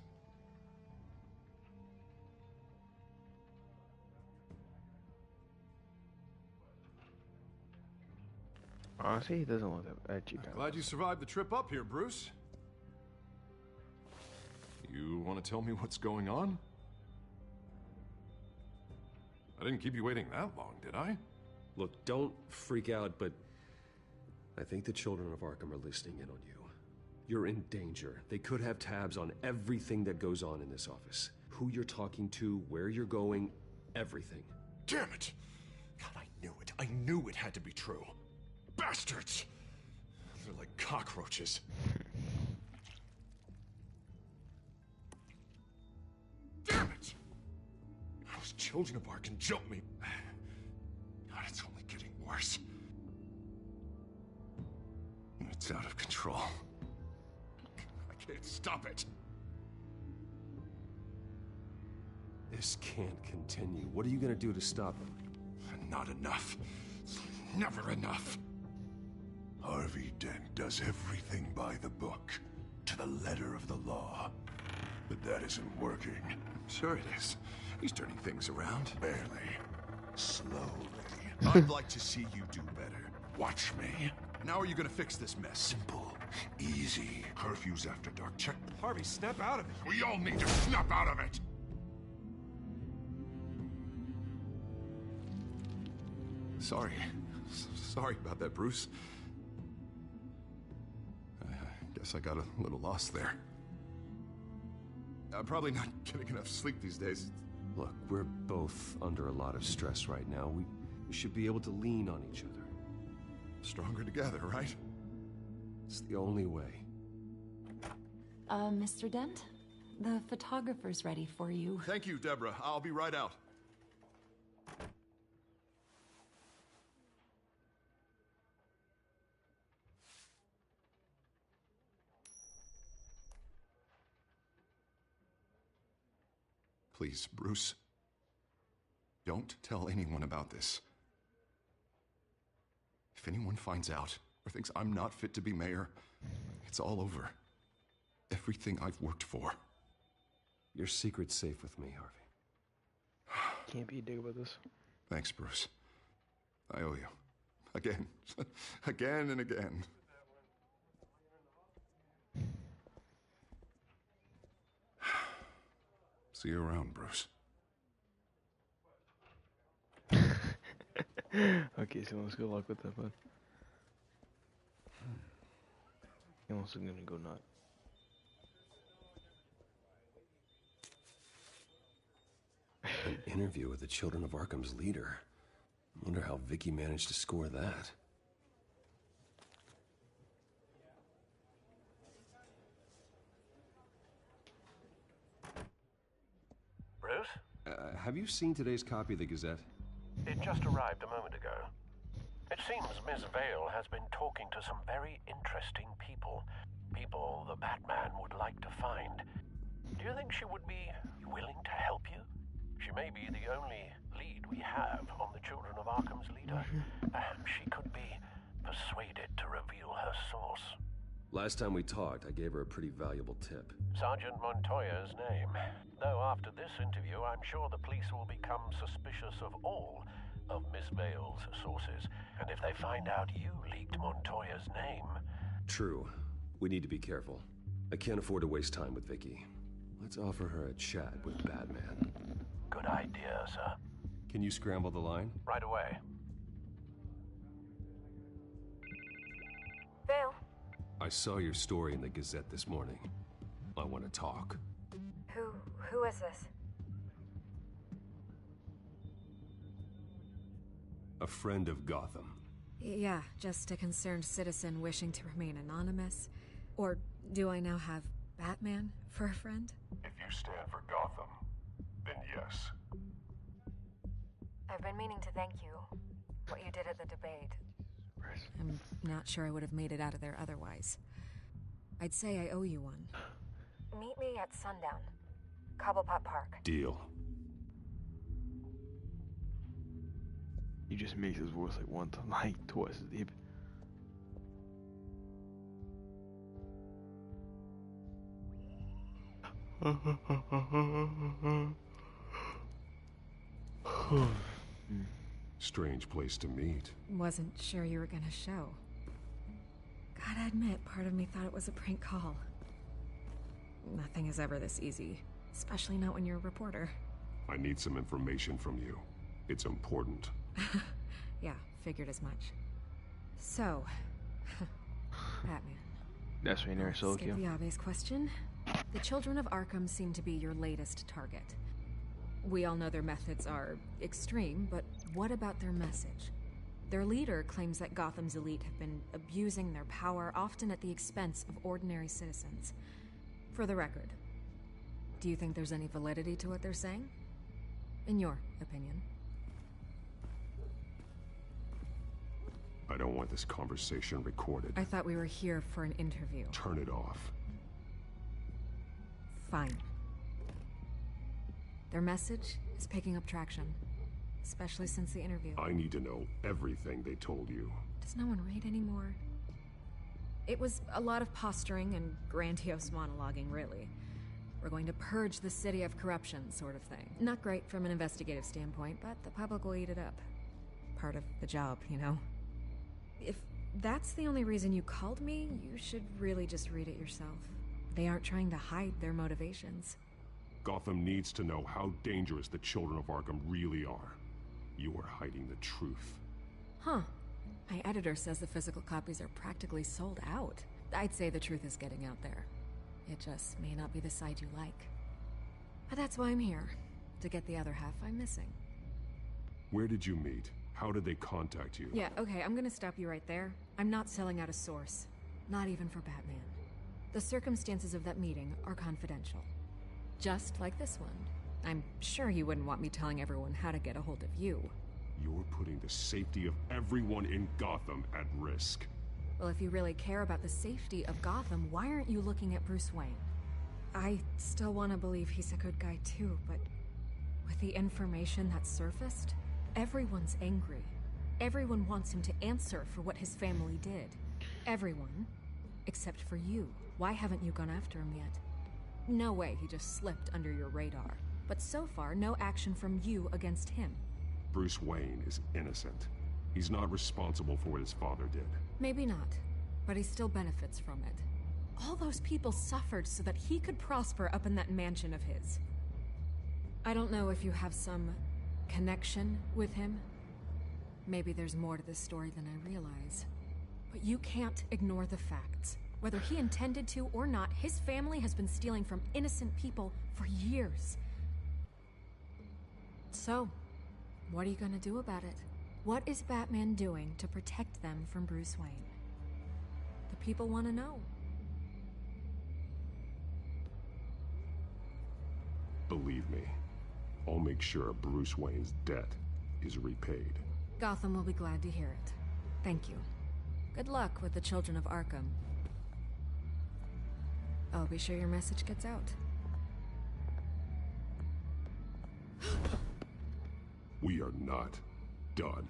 Honestly, he doesn't look that edgy. Glad you survived the trip up here, Bruce. You want to tell me what's going on? I didn't keep you waiting that long, did I? Look, don't freak out, but I think the children of Arkham are listening in on you. You're in danger. They could have tabs on everything that goes on in this office. Who you're talking to, where you're going, everything. Damn it! God, I knew it. I knew it had to be true. Bastards! They're like cockroaches. Damn it! Those children of Arkham jumped me. God, it's only getting worse. It's out of control. I can't stop it. This can't continue. What are you gonna do to stop them? Not enough. Never enough. Harvey Dent does everything by the book, to the letter of the law. But that isn't working. Sure it is. He's turning things around. Barely. Slowly. I'd like to see you do better. Watch me. Now are you gonna fix this mess? Simple. Easy. Curfews after dark. Check. Harvey, snap out of it. We all need to snap out of it. Sorry. Sorry about that, Bruce. I guess I got a little lost there. I'm probably not getting enough sleep these days. Look, we're both under a lot of stress right now. We should be able to lean on each other. Stronger together, right? It's the only way. Mr. Dent? The photographer's ready for you. Thank you, Deborah. I'll be right out. Please, Bruce. Don't tell anyone about this. If anyone finds out or thinks I'm not fit to be mayor, it's all over. Everything I've worked for. Your secret's safe with me, Harvey. Can't be a dick about this. Thanks, Bruce. I owe you. Again. Again and again. See you around, Bruce. Okay, so let's good luck with that, bud. I'm also gonna go nut. An interview with the Children of Arkham's leader. Wonder how Vicky managed to score that. Bruce? Have you seen today's copy of the Gazette? It just arrived a moment ago. It seems Miss Vale has been talking to some very interesting people. People the Batman would like to find. Do you think she would be willing to help you? She may be the only lead we have on the Children of Arkham's leader. Perhaps she could be persuaded to reveal her source. Last time we talked, I gave her a pretty valuable tip. Sergeant Montoya's name. Though after this interview, I'm sure the police will become suspicious of all of Miss Vale's sources. And if they find out you leaked Montoya's name... True. We need to be careful. I can't afford to waste time with Vicky. Let's offer her a chat with Batman. Good idea, sir. Can you scramble the line? Right away. Vale. I saw your story in the Gazette this morning. I want to talk. Who is this? A friend of Gotham. Yeah, just a concerned citizen wishing to remain anonymous. Or do I now have Batman for a friend? If you stand for Gotham, then yes. I've been meaning to thank you. What you did at the debate. I'm not sure I would have made it out of there otherwise. I'd say I owe you one. Meet me at sundown. Cobblepot Park. Deal. You just make his voice like one time, like twice as deep. Strange place to meet. Wasn't sure you were gonna show. Gotta admit, part of me thought it was a prank call. Nothing is ever this easy, especially not when you're a reporter. I need some information from you. It's important. Yeah, figured as much. So, Batman. That's when you're so Skip the obvious question. The Children of Arkham seem to be your latest target. We all know their methods are extreme, but what about their message? Their leader claims that Gotham's elite have been abusing their power, often at the expense of ordinary citizens. For the record, do you think there's any validity to what they're saying? In your opinion? I don't want this conversation recorded. I thought we were here for an interview. Turn it off. Fine. Their message is picking up traction, especially since the interview. I need to know everything they told you. Does no one read anymore? It was a lot of posturing and grandiose monologuing, really. We're going to purge the city of corruption, sort of thing. Not great from an investigative standpoint, but the public will eat it up. Part of the job, you know? If that's the only reason you called me, you should really just read it yourself. They aren't trying to hide their motivations. Gotham needs to know how dangerous the children of Arkham really are. You are hiding the truth. Huh. My editor says the physical copies are practically sold out. I'd say the truth is getting out there. It just may not be the side you like. But that's why I'm here. To get the other half I'm missing. Where did you meet? How did they contact you? Yeah, okay, I'm gonna stop you right there. I'm not selling out a source. Not even for Batman. The circumstances of that meeting are confidential. Just like this one. I'm sure you wouldn't want me telling everyone how to get a hold of you. You're putting the safety of everyone in Gotham at risk. Well, if you really care about the safety of Gotham, why aren't you looking at Bruce Wayne? I still want to believe he's a good guy too, but with the information that surfaced, everyone's angry. Everyone wants him to answer for what his family did. Everyone, except for you. Why haven't you gone after him yet? No way he just slipped under your radar. But so far, no action from you against him. Bruce Wayne is innocent. He's not responsible for what his father did. Maybe not, but he still benefits from it. All those people suffered so that he could prosper up in that mansion of his. I don't know if you have some connection with him. Maybe there's more to this story than I realize. But you can't ignore the facts. Whether he intended to or not, his family has been stealing from innocent people for years. So, what are you gonna do about it? What is Batman doing to protect them from Bruce Wayne? The people want to know. Believe me, I'll make sure Bruce Wayne's debt is repaid. Gotham will be glad to hear it. Thank you. Good luck with the children of Arkham. I'll be sure your message gets out. We are not done.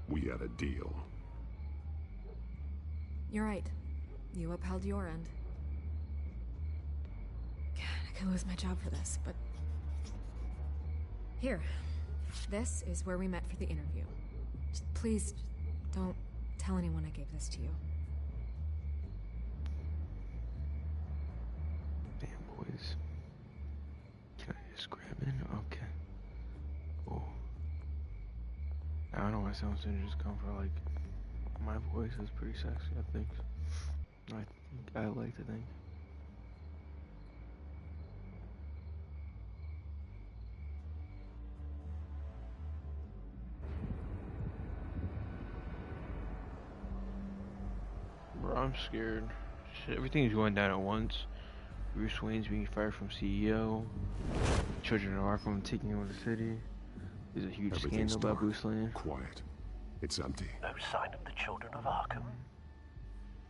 We had a deal. You're right. You upheld your end. God, I could lose my job for this, but... Here. This is where we met for the interview. Just please, don't tell anyone I gave this to you. Damn, boys. Can I just grab in? Okay. Oh. I don't know why someone should just come for, like, my voice is pretty sexy, I think. I like to think. Bro, I'm scared. Shit, everything's going down at once. Bruce Wayne's being fired from CEO. Children of Arkham taking over the city. There's a huge scandal about Bruce Wayne. Quiet. It's empty. No sign of the children of Arkham.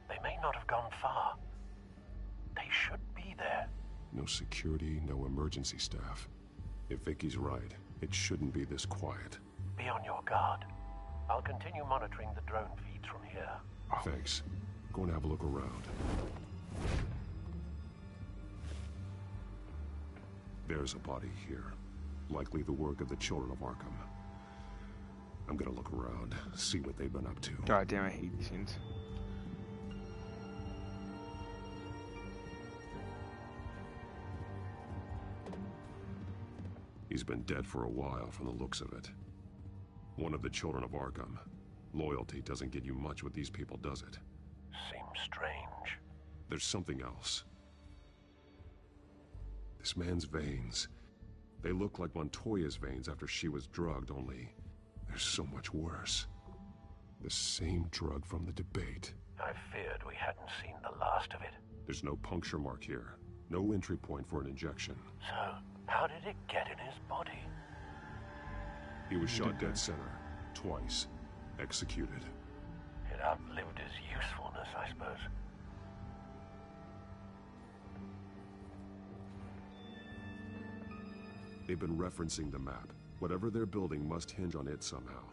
They may not have gone far. They should be there. No security, no emergency staff. If Vicky's right, it shouldn't be this quiet. Be on your guard. I'll continue monitoring the drone feeds from here. Thanks. Go and have a look around. There's a body here. Likely the work of the children of Arkham. I'm gonna look around, see what they've been up to. God damn, I hate these scenes. He's been dead for a while from the looks of it. One of the children of Arkham. Loyalty doesn't get you much with these people, does it? Seems strange. There's something else. This man's veins. They look like Montoya's veins after she was drugged, only they're so much worse. The same drug from the debate. I feared we hadn't seen the last of it. There's no puncture mark here. No entry point for an injection. So, how did it get in his body? He was shot dead center. Twice. Executed. It outlived his usefulness, I suppose. They've been referencing the map. Whatever they're building must hinge on it somehow.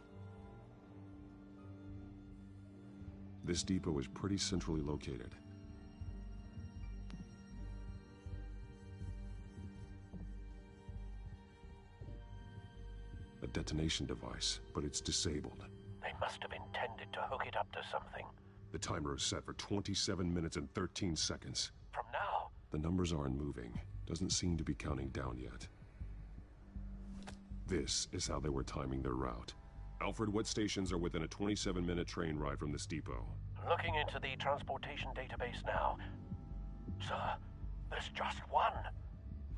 This depot is pretty centrally located. A detonation device, but it's disabled. They must have intended to hook it up to something. The timer is set for 27 minutes and 13 seconds. From now? The numbers aren't moving. Doesn't seem to be counting down yet. This is how they were timing their route. Alfred, what stations are within a 27-minute train ride from this depot? Looking into the transportation database now. Sir, there's just one.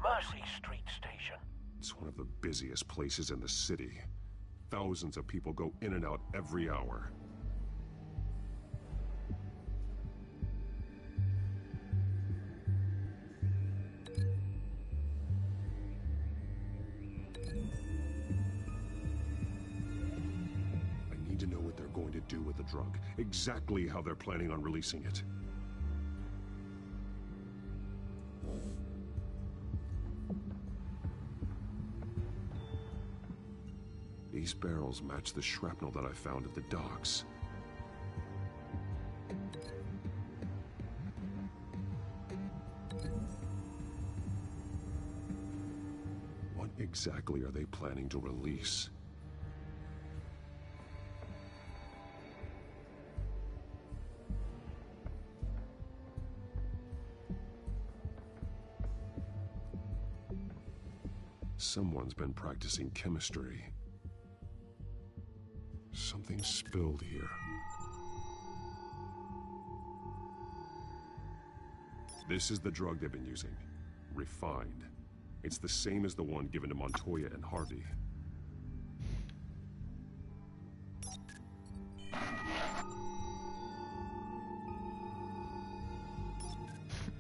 Mercy Street Station. It's one of the busiest places in the city. Thousands of people go in and out every hour. I need to know what they're going to do with the drug. Exactly how they're planning on releasing it. These barrels match the shrapnel that I found at the docks. What exactly are they planning to release? Someone's been practicing chemistry. Something spilled here. This is the drug they've been using. Refined. It's the same as the one given to Montoya and Harvey.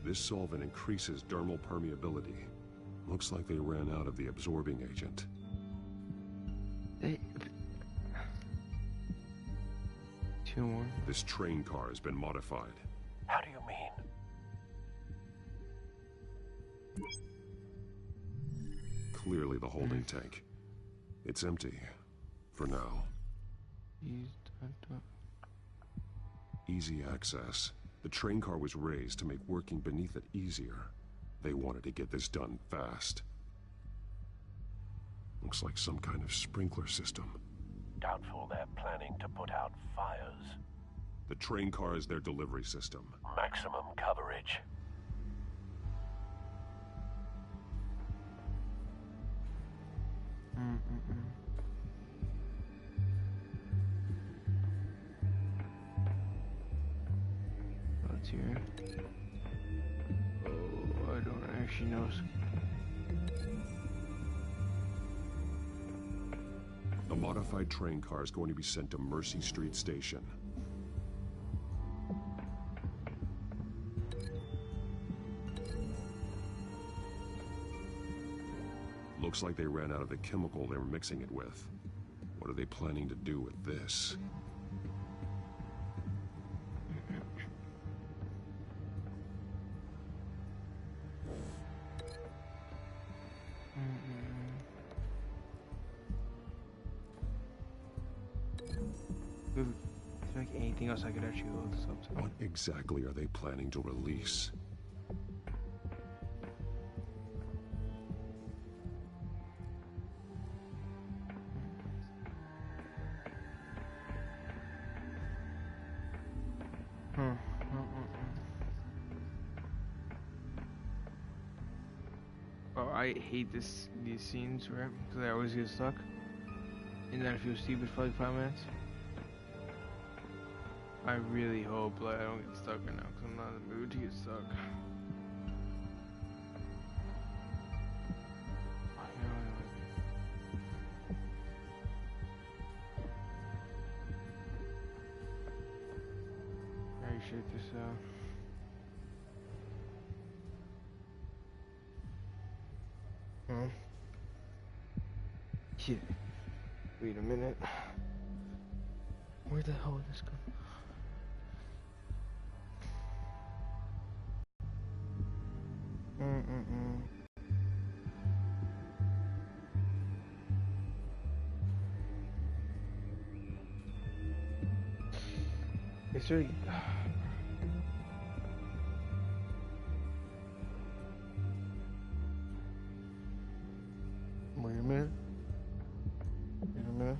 This solvent increases dermal permeability. Looks like they ran out of the absorbing agent. This train car has been modified. How do you mean? Clearly the holding tank. It's empty. For now. Easy access. The train car was raised to make working beneath it easier. They wanted to get this done fast. Looks like some kind of sprinkler system. Doubtful they're planning to put out fires. The train car is their delivery system. Maximum coverage. Let's hear. Oh, I don't actually know. The modified train car is going to be sent to Mercy Street Station. Looks like they ran out of the chemical they were mixing it with. What are they planning to do with this? Like anything else I could actually look this up to. What exactly are they planning to release? Oh, I hate these scenes, right? Because I always get stuck. And then I feel stupid for like 5 minutes. I really hope like I don't get stuck right now because I'm not in the mood to get stuck. I shake this out. Huh? Yeah. Wait a minute. Where the hell is this going? It's really. Wait a minute. Wait a minute.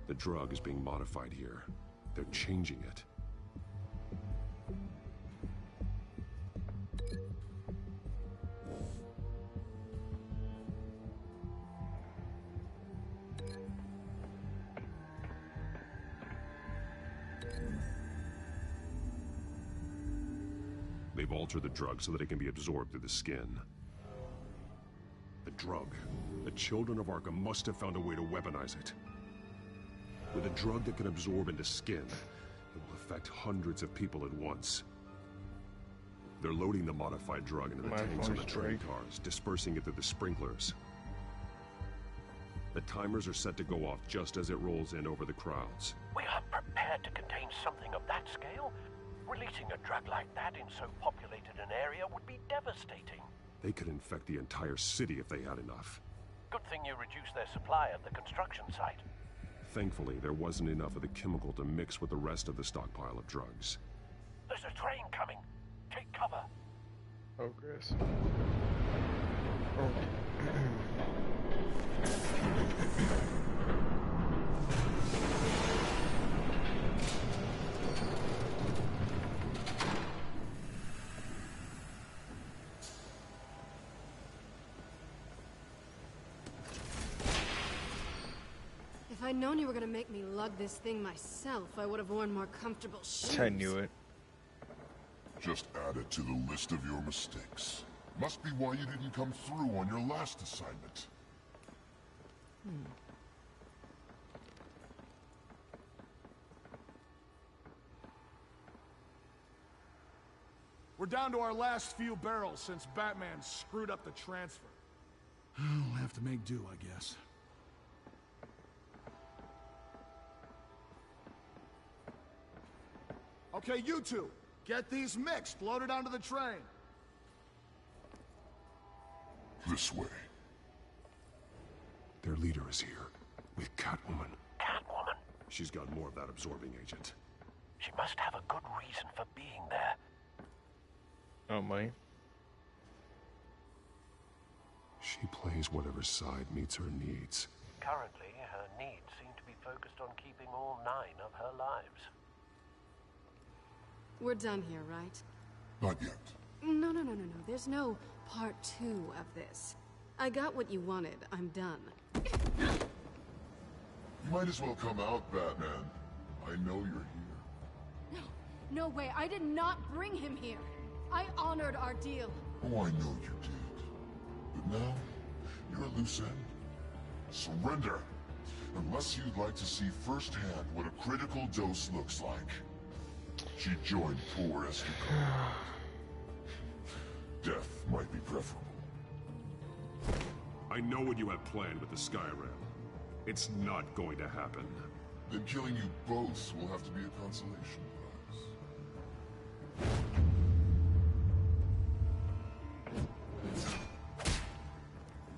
The drug is being modified here. They're changing it. They've altered the drug so that it can be absorbed through the skin. The drug. The children of Arkham must have found a way to weaponize it. With a drug that can absorb into skin, it will affect hundreds of people at once. They're loading the modified drug into the tanks on the train cars, dispersing it through the sprinklers. The timers are set to go off just as it rolls in over the crowds. We are prepared to contain something of that scale? Releasing a drug like that in so populated an area would be devastating. They could infect the entire city if they had enough. Good thing you reduced their supply at the construction site. Thankfully, there wasn't enough of the chemical to mix with the rest of the stockpile of drugs. There's a train coming. Take cover. Oh, Chris. Oh. If I'd known you were gonna make me lug this thing myself, I would have worn more comfortable shoes. I knew it. Just add it to the list of your mistakes. Must be why you didn't come through on your last assignment. We're down to our last few barrels since Batman screwed up the transfer. We'll have to make do, I guess. Okay, you two, get these mixed, loaded onto the train. This way. Their leader is here, with Catwoman. Catwoman? She's got more of that absorbing agent. She must have a good reason for being there. Oh, my. She plays whatever side meets her needs. Currently, her needs seem to be focused on keeping all 9 of her lives. We're done here, right? Not yet. No. There's no part 2 of this. I got what you wanted. I'm done. You might as well come out, Batman. I know you're here. No way. I did not bring him here. I honored our deal. Oh, I know you did. But now, you're a loose end. Surrender. Unless you'd like to see firsthand what a critical dose looks like. She joined poor Escapade. Death might be preferable. I know what you had planned with the Skyrim. It's not going to happen. Then killing you both will have to be a consolation prize.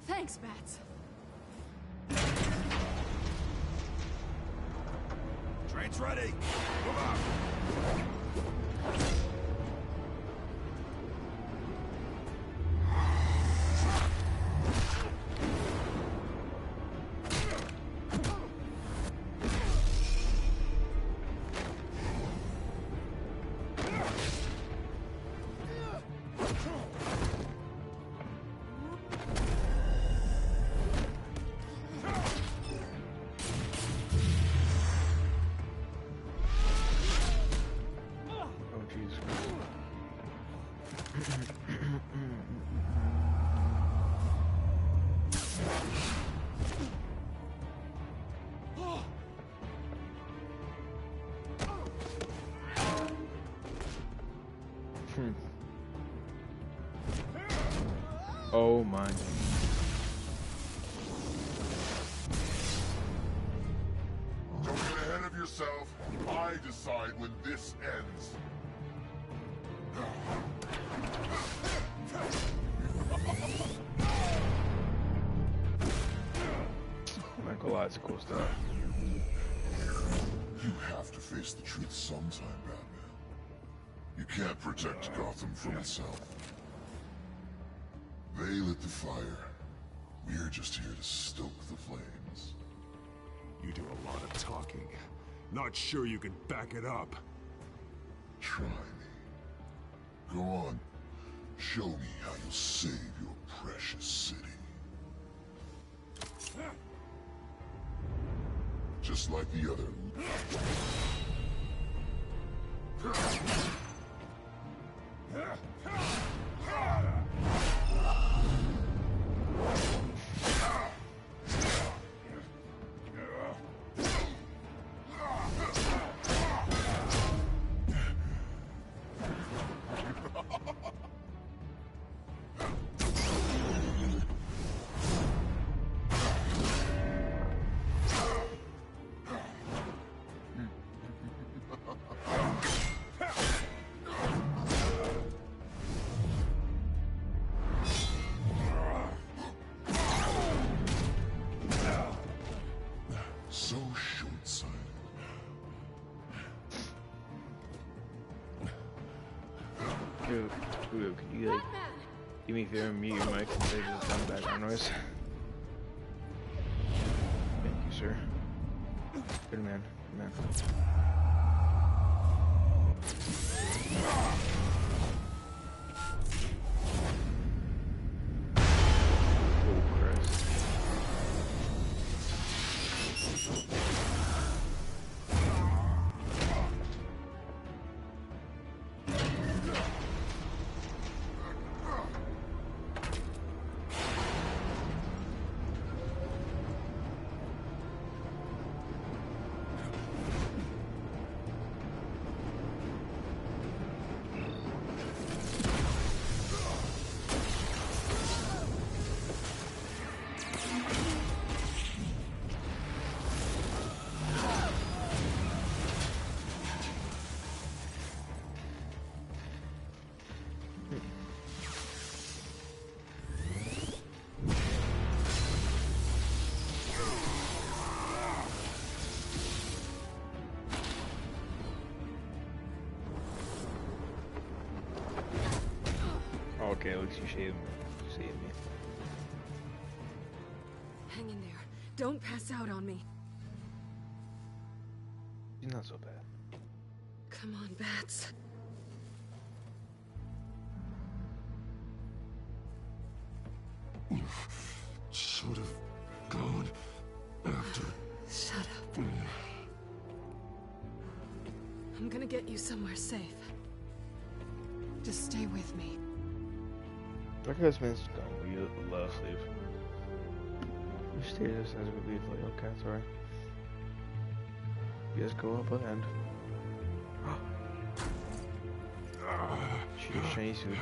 Thanks, Bats. Train's ready! Move out! Oh my. Don't get ahead of yourself. I decide when this ends. Michael Lots of cool stuff. You have to face the truth sometime, Batman. You can't protect Gotham from itself. They lit the fire. We're just here to stoke the flames. You do a lot of talking. Not sure you can back it up. Try me. Go on. Show me how you'll save your precious city. Just like the other. So short-sighted. Dude, can you like give me a favor and mute your mic and say just some background noise? Thank you, sir. Good man, good man. Oh, Christ. Okay, at least you saved me. Hang in there. Don't pass out on me. He's not so bad. Come on, Bats. Should have gone after. Shut up. I'm gonna get you somewhere safe. Just stay with me. Look at this man's gone. We let us leave. You stay this as we leave. Like, okay, it's alright. You guys go up ahead. She's a shiny suit.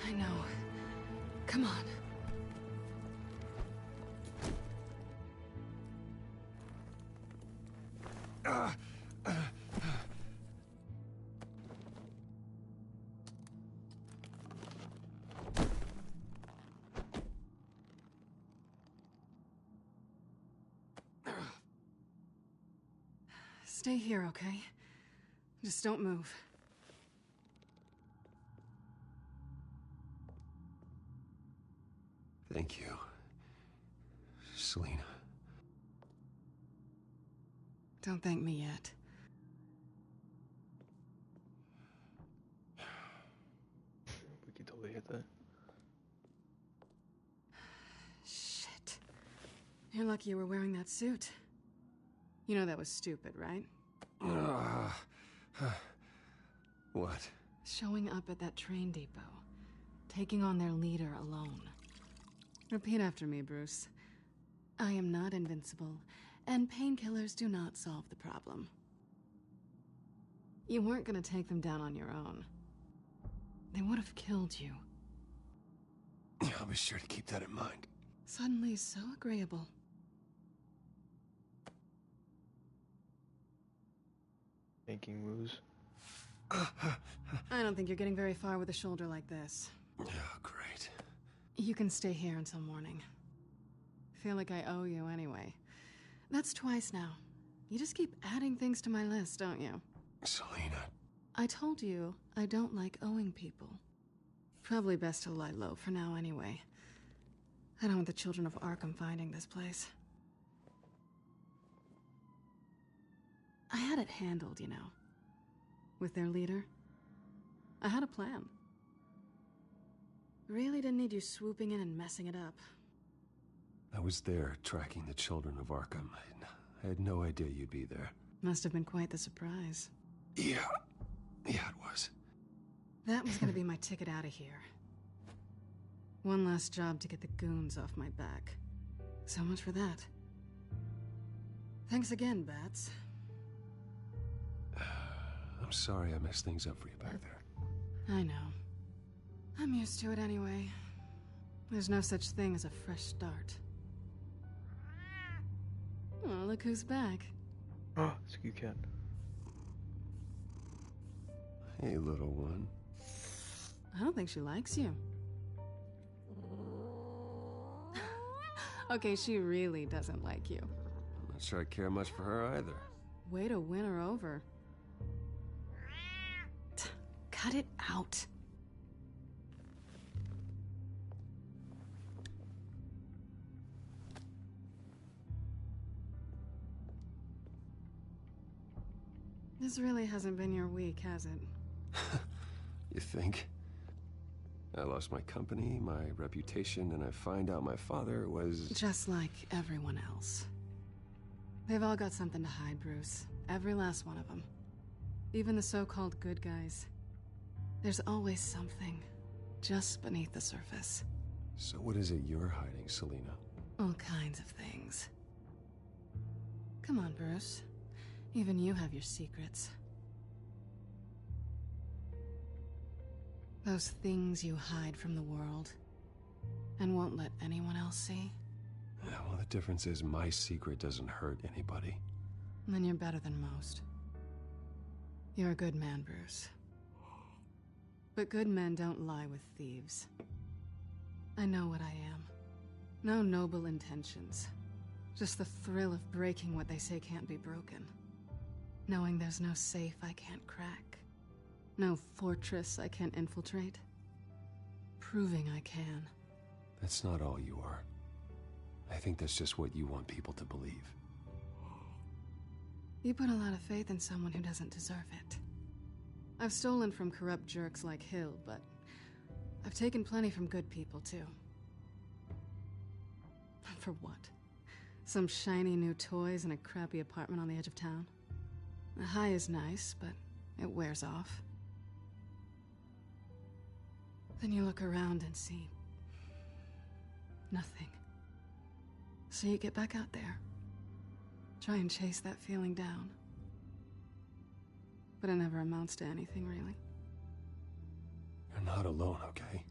I know. Come on. Stay here, okay? Just don't move. Thank you, Selina. Don't thank me yet. We can totally hit that. Shit. You're lucky you were wearing that suit. You know that was stupid, right? What? Showing up at that train depot. Taking on their leader alone. Repeat after me, Bruce. I am not invincible, and painkillers do not solve the problem. You weren't gonna take them down on your own. They would have killed you. I'll be sure to keep that in mind. Suddenly so agreeable. Making moves. I don't think you're getting very far with a shoulder like this. Oh, great. You can stay here until morning. Feel like I owe you anyway. That's twice now. You just keep adding things to my list, don't you? Selina. I told you I don't like owing people. Probably best to lie low for now anyway. I don't want the children of Arkham finding this place. I had it handled, you know. With their leader. I had a plan. Really didn't need you swooping in and messing it up. I was there tracking the children of Arkham. I had no idea you'd be there. Must have been quite the surprise. Yeah, it was. That was gonna be my ticket out of here. One last job to get the goons off my back. So much for that. Thanks again, Bats. I'm sorry I messed things up for you back there. I know. I'm used to it anyway. There's no such thing as a fresh start. Oh, look who's back. Oh, it's a cute cat. Hey, little one. I don't think she likes you. Okay, she really doesn't like you. I'm not sure I care much for her either. Way to win her over. Cut it out. This really hasn't been your week, has it? You think? I lost my company, my reputation, and I find out my father was... Just like everyone else. They've all got something to hide, Bruce. Every last one of them. Even the so-called good guys. There's always something just beneath the surface. So what is it you're hiding, Selina? All kinds of things. Come on, Bruce. Even you have your secrets. Those things you hide from the world and won't let anyone else see. Yeah, well, the difference is my secret doesn't hurt anybody. Then you're better than most. You're a good man, Bruce. But good men don't lie with thieves. I know what I am. No noble intentions. Just the thrill of breaking what they say can't be broken. Knowing there's no safe I can't crack. No fortress I can't infiltrate. Proving I can. That's not all you are. I think that's just what you want people to believe. You put a lot of faith in someone who doesn't deserve it. I've stolen from corrupt jerks like Hill, but I've taken plenty from good people, too. For what? Some shiny new toys and a crappy apartment on the edge of town? The high is nice, but it wears off. Then you look around and see nothing. So you get back out there. Try and chase that feeling down. But it never amounts to anything, really. You're not alone, okay?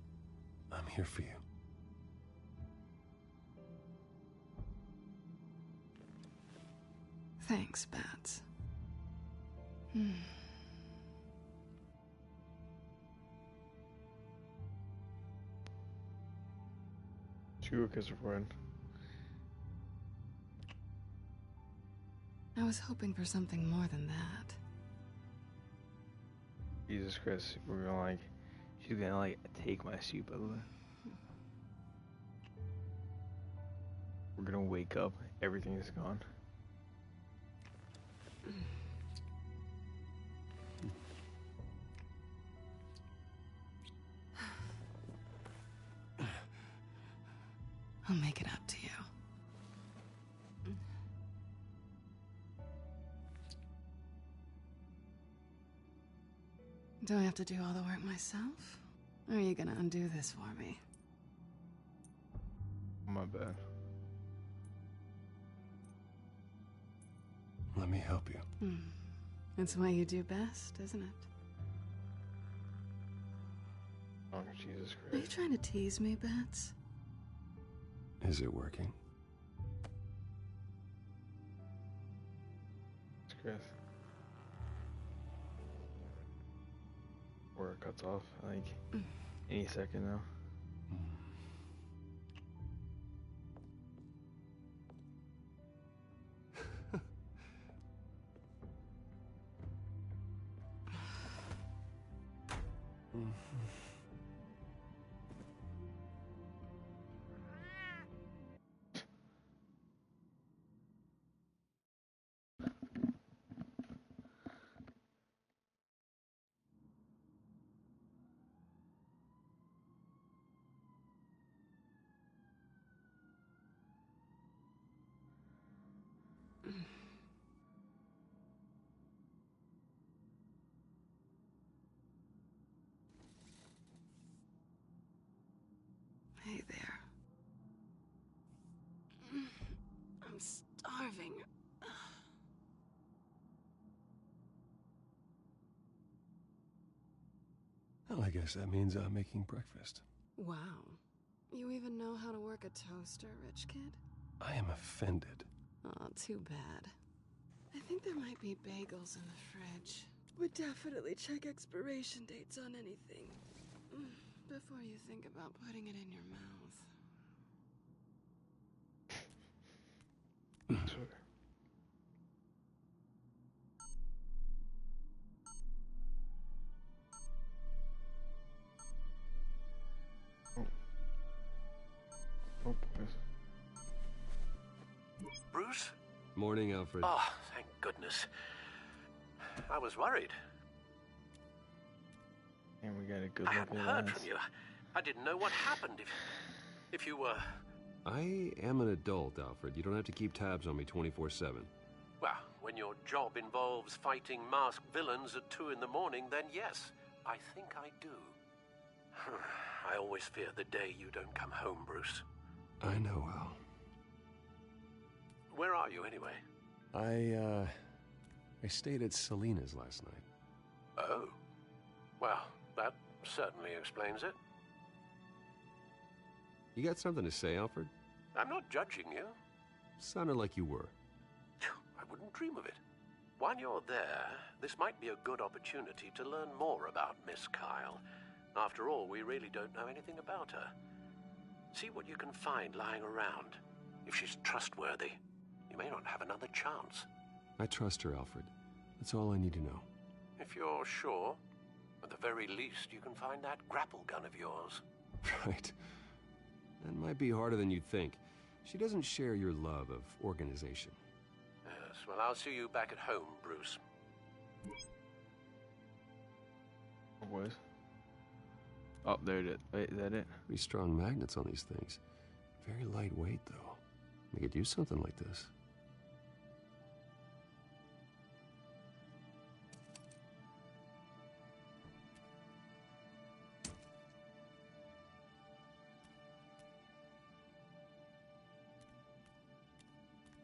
I'm here for you. Thanks, Bats. True, kiss her friend. I was hoping for something more than that. Jesus Christ, we're gonna like, she's gonna like take my suit, by the way. We're gonna wake up, everything is gone. I'll make it up to you. Do I have to do all the work myself? Or are you gonna undo this for me? My bad. Let me help you. It's what you do best, isn't it? Oh, Jesus Christ. Are you trying to tease me, Bats? Is it working? Chris. Where it cuts off, like, any second now. Hey there. I'm starving. Well, I guess that means I'm making breakfast. Wow. You even know how to work a toaster, rich kid? I am offended. Aw, too bad. I think there might be bagels in the fridge. Would definitely check expiration dates on anything. Before you think about putting it in your mouth. Sure. Oh, boys. Bruce? Morning, Alfred. Oh, thank goodness. I was worried. And we got a good I look hadn't at heard us. from you. I didn't know what happened. If you were... I am an adult, Alfred. You don't have to keep tabs on me 24/7. Well, when your job involves fighting masked villains at 2 in the morning, then yes, I think I do. I always fear the day you don't come home, Bruce. I know, Al. Where are you, anyway? I stayed at Selena's last night. Oh. Well, that certainly explains it. You got something to say, Alfred? I'm not judging you. Sounded like you were. I wouldn't dream of it. While you're there, this might be a good opportunity to learn more about Miss Kyle. After all, we really don't know anything about her. See what you can find lying around. If she's trustworthy, you may not have another chance. I trust her, Alfred. That's all I need to know. If you're sure, at the very least, you can find that grapple gun of yours. Right. That might be harder than you'd think. She doesn't share your love of organization. Yes, well, I'll see you back at home, Bruce. Oh, boys. Oh, there it is. Wait, is that it? Pretty strong magnets on these things. Very lightweight, though. We could use something like this.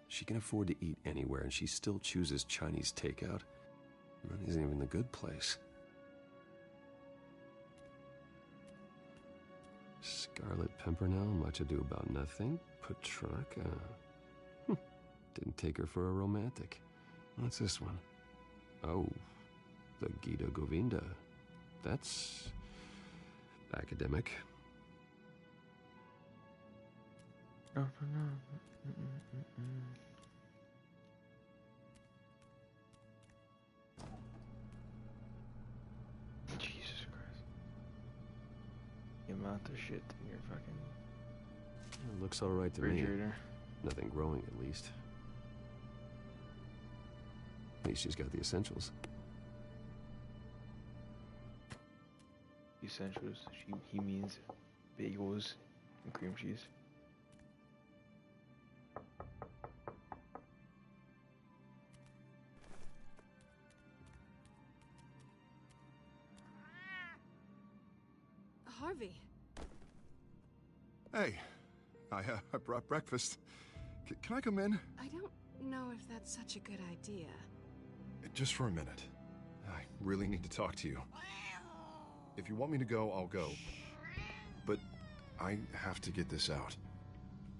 She can afford to eat anywhere, and she still chooses Chinese takeout. That isn't even the good place. Scarlet Pimpernel, Much Ado About Nothing, Petrarca. Didn't take her for a romantic. What's this one? Oh, the Gita Govinda. That's academic. Oh, no. Jesus Christ. The amount of shit in your fucking It looks all right to me. refrigerator. Nothing growing, at least. At least she's got the essentials. Essentials. He means bagels and cream cheese. Harvey. Hey, I brought breakfast. Can I come in? I don't know if that's such a good idea. Just for a minute. I really need to talk to you. If you want me to go, I'll go. I have to get this out.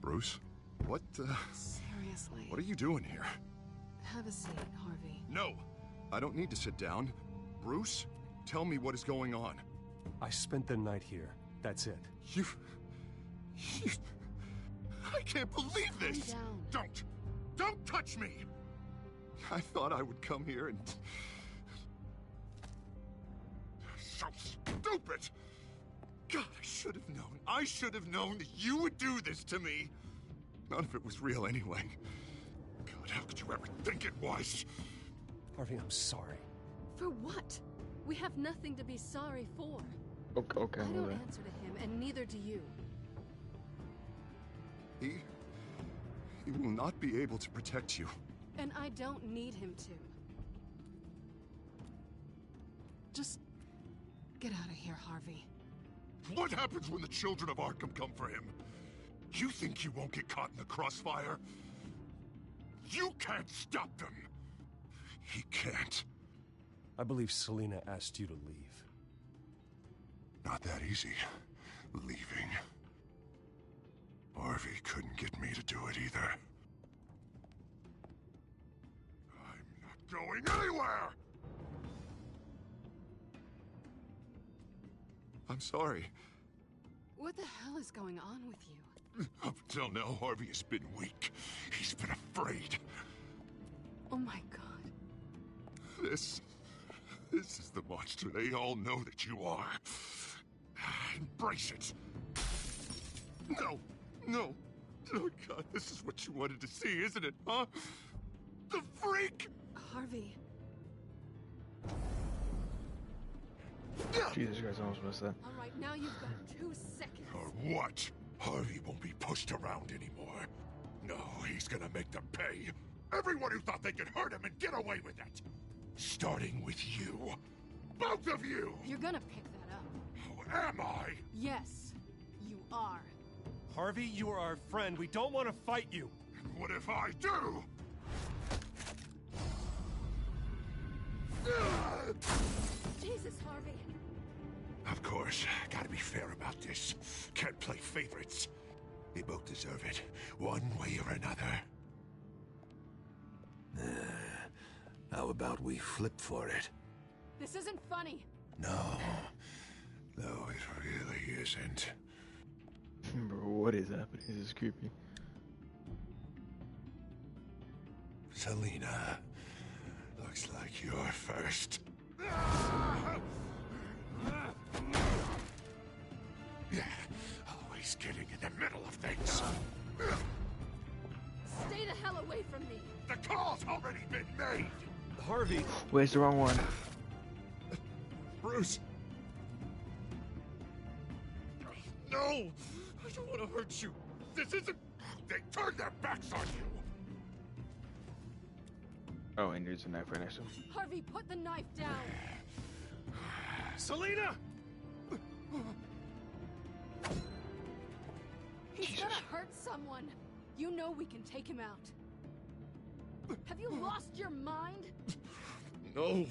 Bruce? What, Seriously. What are you doing here? Have a seat, Harvey. No! I don't need to sit down. Bruce, tell me what is going on. I spent the night here. That's it. You... I can't believe this! Calm down. Don't touch me! I thought I would come here and... So stupid! God, I should have known that you would do this to me! None of it was real anyway. God, how could you ever think it was? Harvey, I'm sorry. For what? We have nothing to be sorry for. Okay, I don't answer to him, and neither do you. He will not be able to protect you. And I don't need him to. Just get out of here, Harvey. What happens when the children of Arkham come for him? You think you won't get caught in the crossfire? You can't stop them. He can't. I believe Selina asked you to leave. Not that easy. Leaving. Harvey couldn't get me to do it either. I'm not going anywhere! I'm sorry. What the hell is going on with you? Up until now, Harvey has been weak. He's been afraid. Oh my God. This is the monster they all know that you are. Embrace it. No. Oh God, this is what you wanted to see, isn't it, huh? The freak! Harvey. Jesus Christ, I almost missed that. All right, now you've got 2 seconds. Or what? Harvey won't be pushed around anymore. No, he's gonna make them pay. Everyone who thought they could hurt him and get away with it. Starting with you. Both of you! You're gonna pick that up. How am I? Yes, you are. Harvey, you are our friend. We don't want to fight you. What if I do? Jesus, Harvey. Of course, gotta be fair about this. Can't play favorites. They both deserve it, one way or another. How about we flip for it? This isn't funny. No, it really isn't. Bro, what is happening? This is creepy. Selina, looks like you're first. Always getting in the middle of things. Stay the hell away from me. The call's already been made. Harvey. Wait, it's the wrong one. Bruce. No! I don't want to hurt you. This isn't... They turned their backs on you. Oh, and there's a knife right next to him. Harvey, put the knife down. Selina! He's gonna hurt someone. You know we can take him out. Have you lost your mind? No.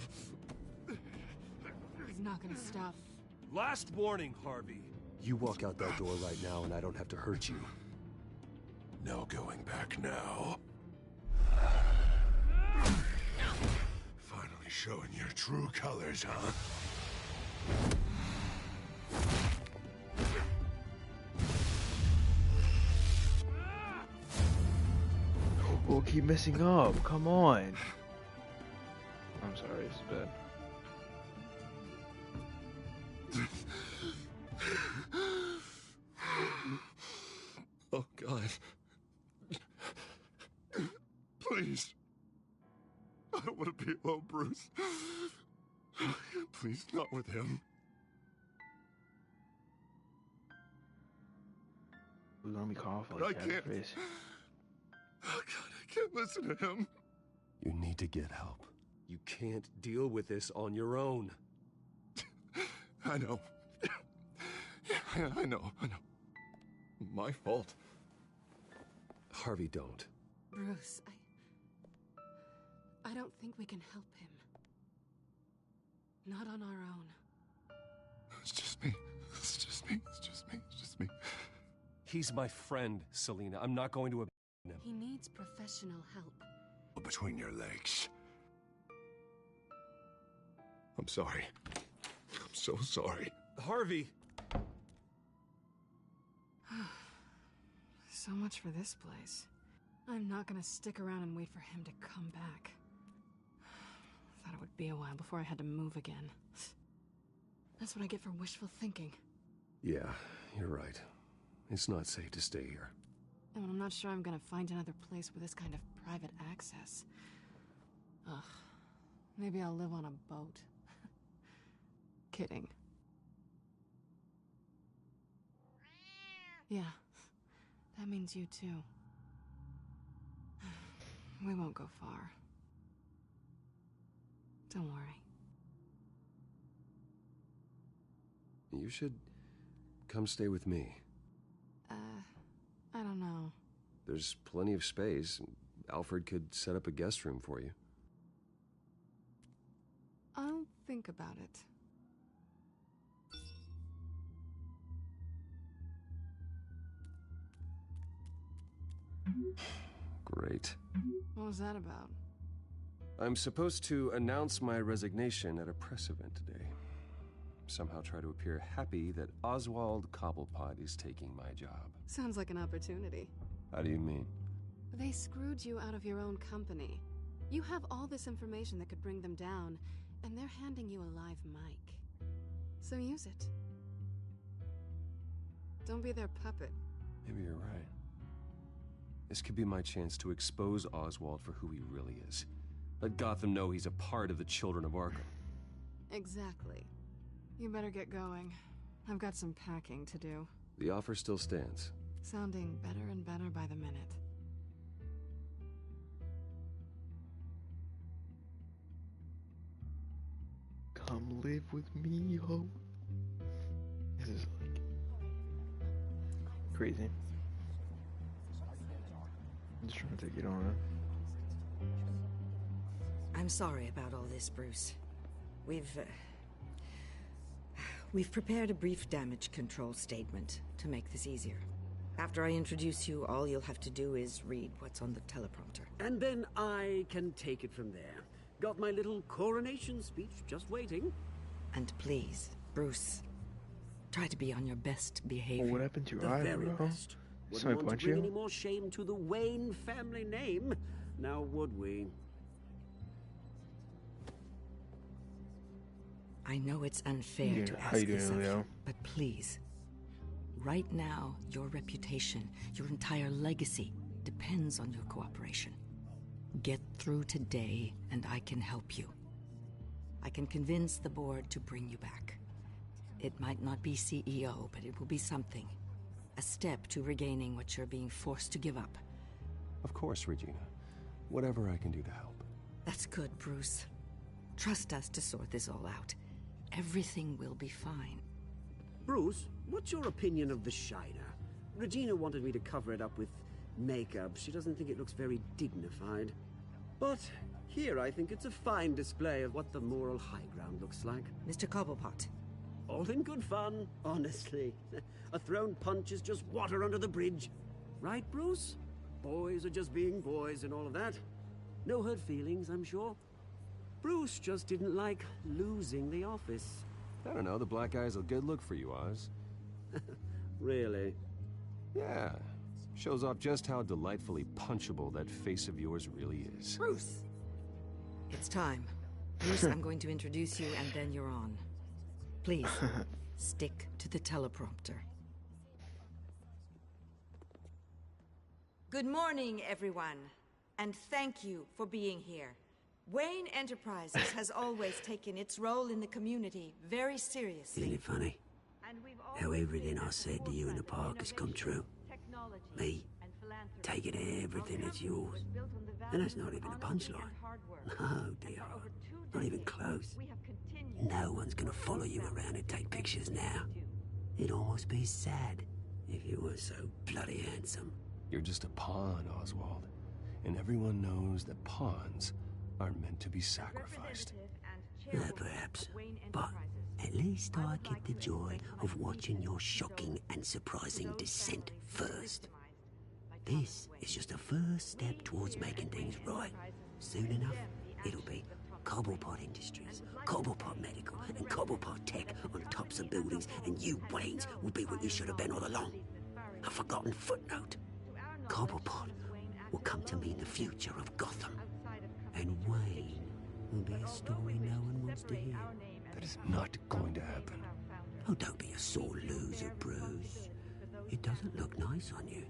He's not gonna stop. Last warning, Harvey. You walk out that door right now and I don't have to hurt you. No going back now. Finally showing your true colors, huh? Oh, keep messing up. Come on. I'm sorry, this is bad. Oh, God. Please. I don't want to be alone, Bruce. Please, not with him. We're gonna be coughing But like I that can't. face. Oh, God, I can't listen to him. You need to get help. You can't deal with this on your own. I know. Yeah, I know. My fault. Harvey, don't. Bruce, I don't think we can help him. Not on our own. It's just me. It's just me. He's my friend, Selina. I'm not going to abandon him. He needs professional help. Between your legs. I'm sorry. I'm so sorry. Harvey! So much for this place. I'm not gonna stick around and wait for him to come back. Thought it would be a while before I had to move again. That's what I get for wishful thinking. Yeah, you're right. It's not safe to stay here. And I'm not sure I'm gonna find another place with this kind of private access. Ugh. Maybe I'll live on a boat. Kidding. Yeah. That means you too. We won't go far. Don't worry. You should come stay with me. I don't know. There's plenty of space. Alfred could set up a guest room for you. I'll think about it. Great. What was that about? I'm supposed to announce my resignation at a press event today. Somehow try to appear happy that Oswald Cobblepot is taking my job. Sounds like an opportunity. How do you mean? They screwed you out of your own company. You have all this information that could bring them down, and they're handing you a live mic. So use it. Don't be their puppet. Maybe you're right. This could be my chance to expose Oswald for who he really is. Let Gotham know he's a part of the Children of Arkham. Exactly. You better get going. I've got some packing to do. The offer still stands. Sounding better and better by the minute. Come live with me, ho. This is like crazy. I'm just trying to take it on. I'm sorry about all this, Bruce. We've prepared a brief damage control statement to make this easier. After I introduce you, all you'll have to do is read what's on the teleprompter. And then I can take it from there. Got my little coronation speech just waiting. And please, Bruce, try to be on your best behavior. Oh, what happened to your The eye, very bro? best. Somebody Wouldn't want punch to bring you? any more shame to the Wayne family name, now would we? I know it's unfair Yeah, to how ask you doing, this of Leo? you, but please, right now, your reputation, your entire legacy, depends on your cooperation. Get through today, and I can help you. I can convince the board to bring you back. It might not be CEO, but it will be something. A step to regaining what you're being forced to give up. Of course, Regina. Whatever I can do to help. That's good, Bruce. Trust us to sort this all out. Everything will be fine. Bruce, what's your opinion of the Shiner? Regina wanted me to cover it up with makeup. She doesn't think it looks very dignified. But here I think it's a fine display of what the moral high ground looks like. Mr. Cobblepot. All in good fun, honestly. A thrown punch is just water under the bridge. Right, Bruce? Boys are just being boys and all of that. No hurt feelings, I'm sure. Bruce just didn't like losing the office. I don't know, the black eye's a good look for you, Oz. Really? Yeah. Shows off just how delightfully punchable that face of yours really is. Bruce! It's time. Bruce, I'm going to introduce you and then you're on. Please, stick to the teleprompter. Good morning, everyone. And thank you for being here. Wayne Enterprises has always taken its role in the community very seriously. Isn't it funny? How everything I said to you in the park has come true. Me, taking everything that's yours. And that's not even a punchline. No, dear. Not even close. No one's gonna follow you around and take pictures now. It'd almost be sad if you were so bloody handsome. You're just a pawn, Oswald. And everyone knows that pawns are meant to be sacrificed. Perhaps. But at least I get the joy of watching your shocking and surprising descent first. This is just a first step towards making things right. Soon enough, it'll be Cobblepot Industries, Cobblepot Medical, and Cobblepot Tech on tops of buildings, and you, Waynes, will be what you should have been all along. A forgotten footnote. Cobblepot will come to mean the future of Gotham. And Wayne will be a story no one wants to hear. That is not going to happen. Oh, don't be a sore loser, Bruce. It doesn't look nice on you.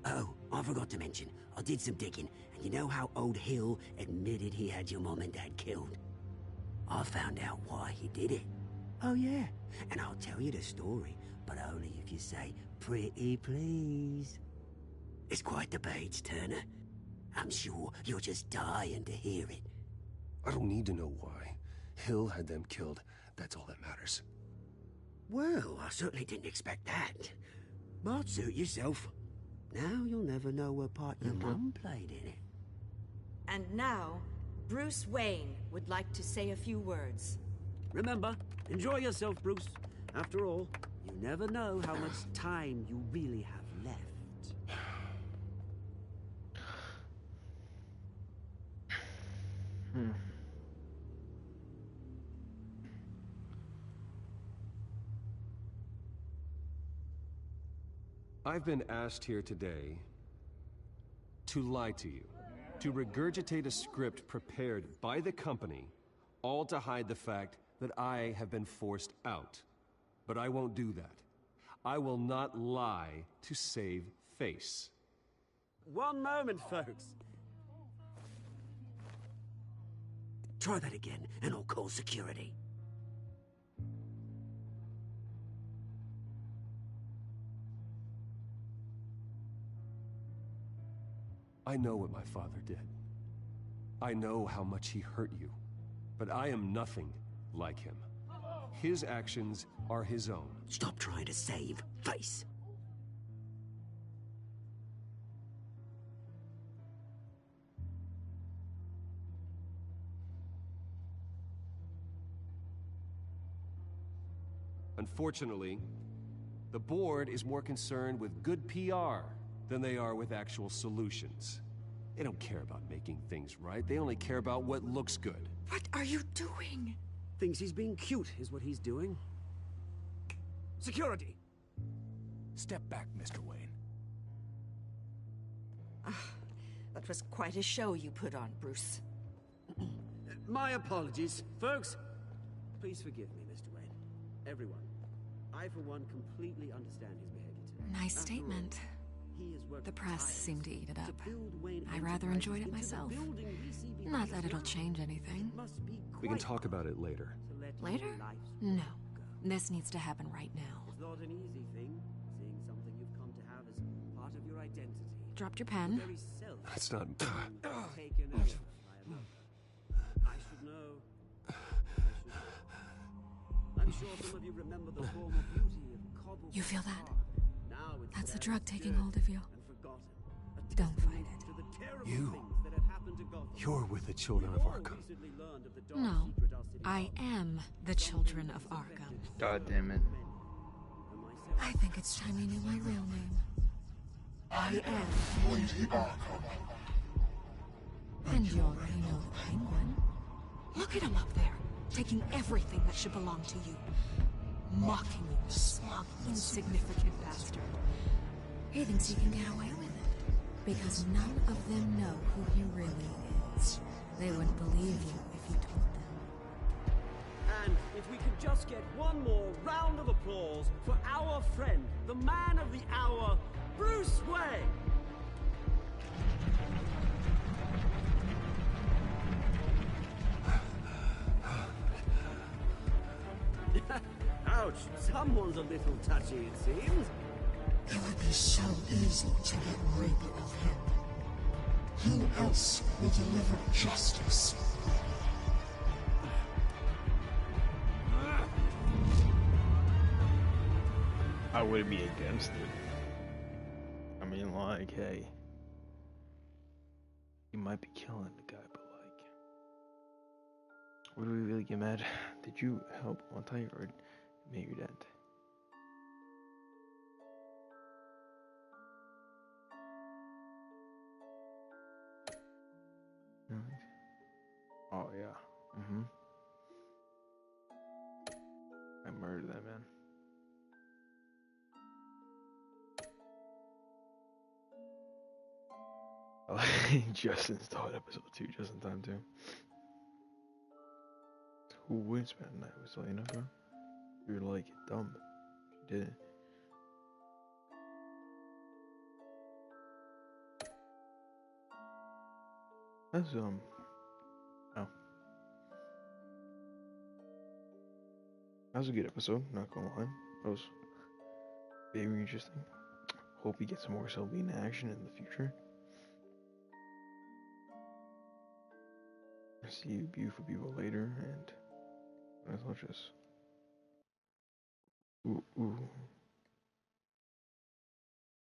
Oh, I forgot to mention, I did some digging, and you know how old Hill admitted he had your mom and dad killed? I found out why he did it. Oh yeah, and I'll tell you the story, but only if you say, pretty please. It's quite the page, Turner. I'm sure you're just dying to hear it. I don't need to know why. Hill had them killed. That's all that matters. Well, I certainly didn't expect that. But suit yourself. Now you'll never know what part your mum played in it. And now, Bruce Wayne would like to say a few words. Remember, enjoy yourself, Bruce. After all, you never know how much time you really have left. I've been asked here today to lie to you, to regurgitate a script prepared by the company, all to hide the fact that I have been forced out. But I won't do that. I will not lie to save face. One moment, folks. Try that again, and I'll call security. I know what my father did. I know how much he hurt you. But I am nothing like him. His actions are his own. Stop trying to save face. Unfortunately, the board is more concerned with good PR than they are with actual solutions. They don't care about making things right. They only care about what looks good. What are you doing? Thinks he's being cute, is what he's doing. Security! Step back, Mr. Wayne. That was quite a show you put on, Bruce. My apologies. Folks, please forgive me, Mr. Wayne. Everyone. I, for one, completely understand his behavior today. Nice statement. The press seemed to eat it up. I rather enjoyed it myself. Not that it'll change anything. We can talk about it later. Later? No. This needs to happen right now. It's not an easy thing, seeing something you've come to have as part of your identity. Dropped your pen. That's not... Taken over by another. I should know. I'm sure some of you remember the former beauty of Cobble. You feel that? Now it's That's the drug taking hold of you. Don't fight it. You're with the children of Arkham. No. I am the children of Arkham. God damn it. I think it's time you knew my real name. I am Lady Arkham. And you already know the Penguin. Look at him up there, taking everything that should belong to you. Mocking you, smug, insignificant bastard. He thinks he can get away with it, because none of them know who he really is. They wouldn't believe you if you told them. And if we could just get one more round of applause for our friend, the man of the hour, Bruce Wayne! Ouch, someone's a little touchy, it seems. It would be so easy to get rid of him. Who else will deliver justice? I wouldn't be against it. I mean, like, hey, you might be killing the guy, but like, What do we really get mad? Did you help Monty or make your dad? Oh yeah. I murdered that man. Just installed episode 2 just in time too. Who would spend the night with Selena, bro? You're like dumb. She did it. That's oh. That was a good episode, not gonna lie. That was very interesting. Hope we get some more Selena action in the future. See you beautiful people later, and as much as ooh.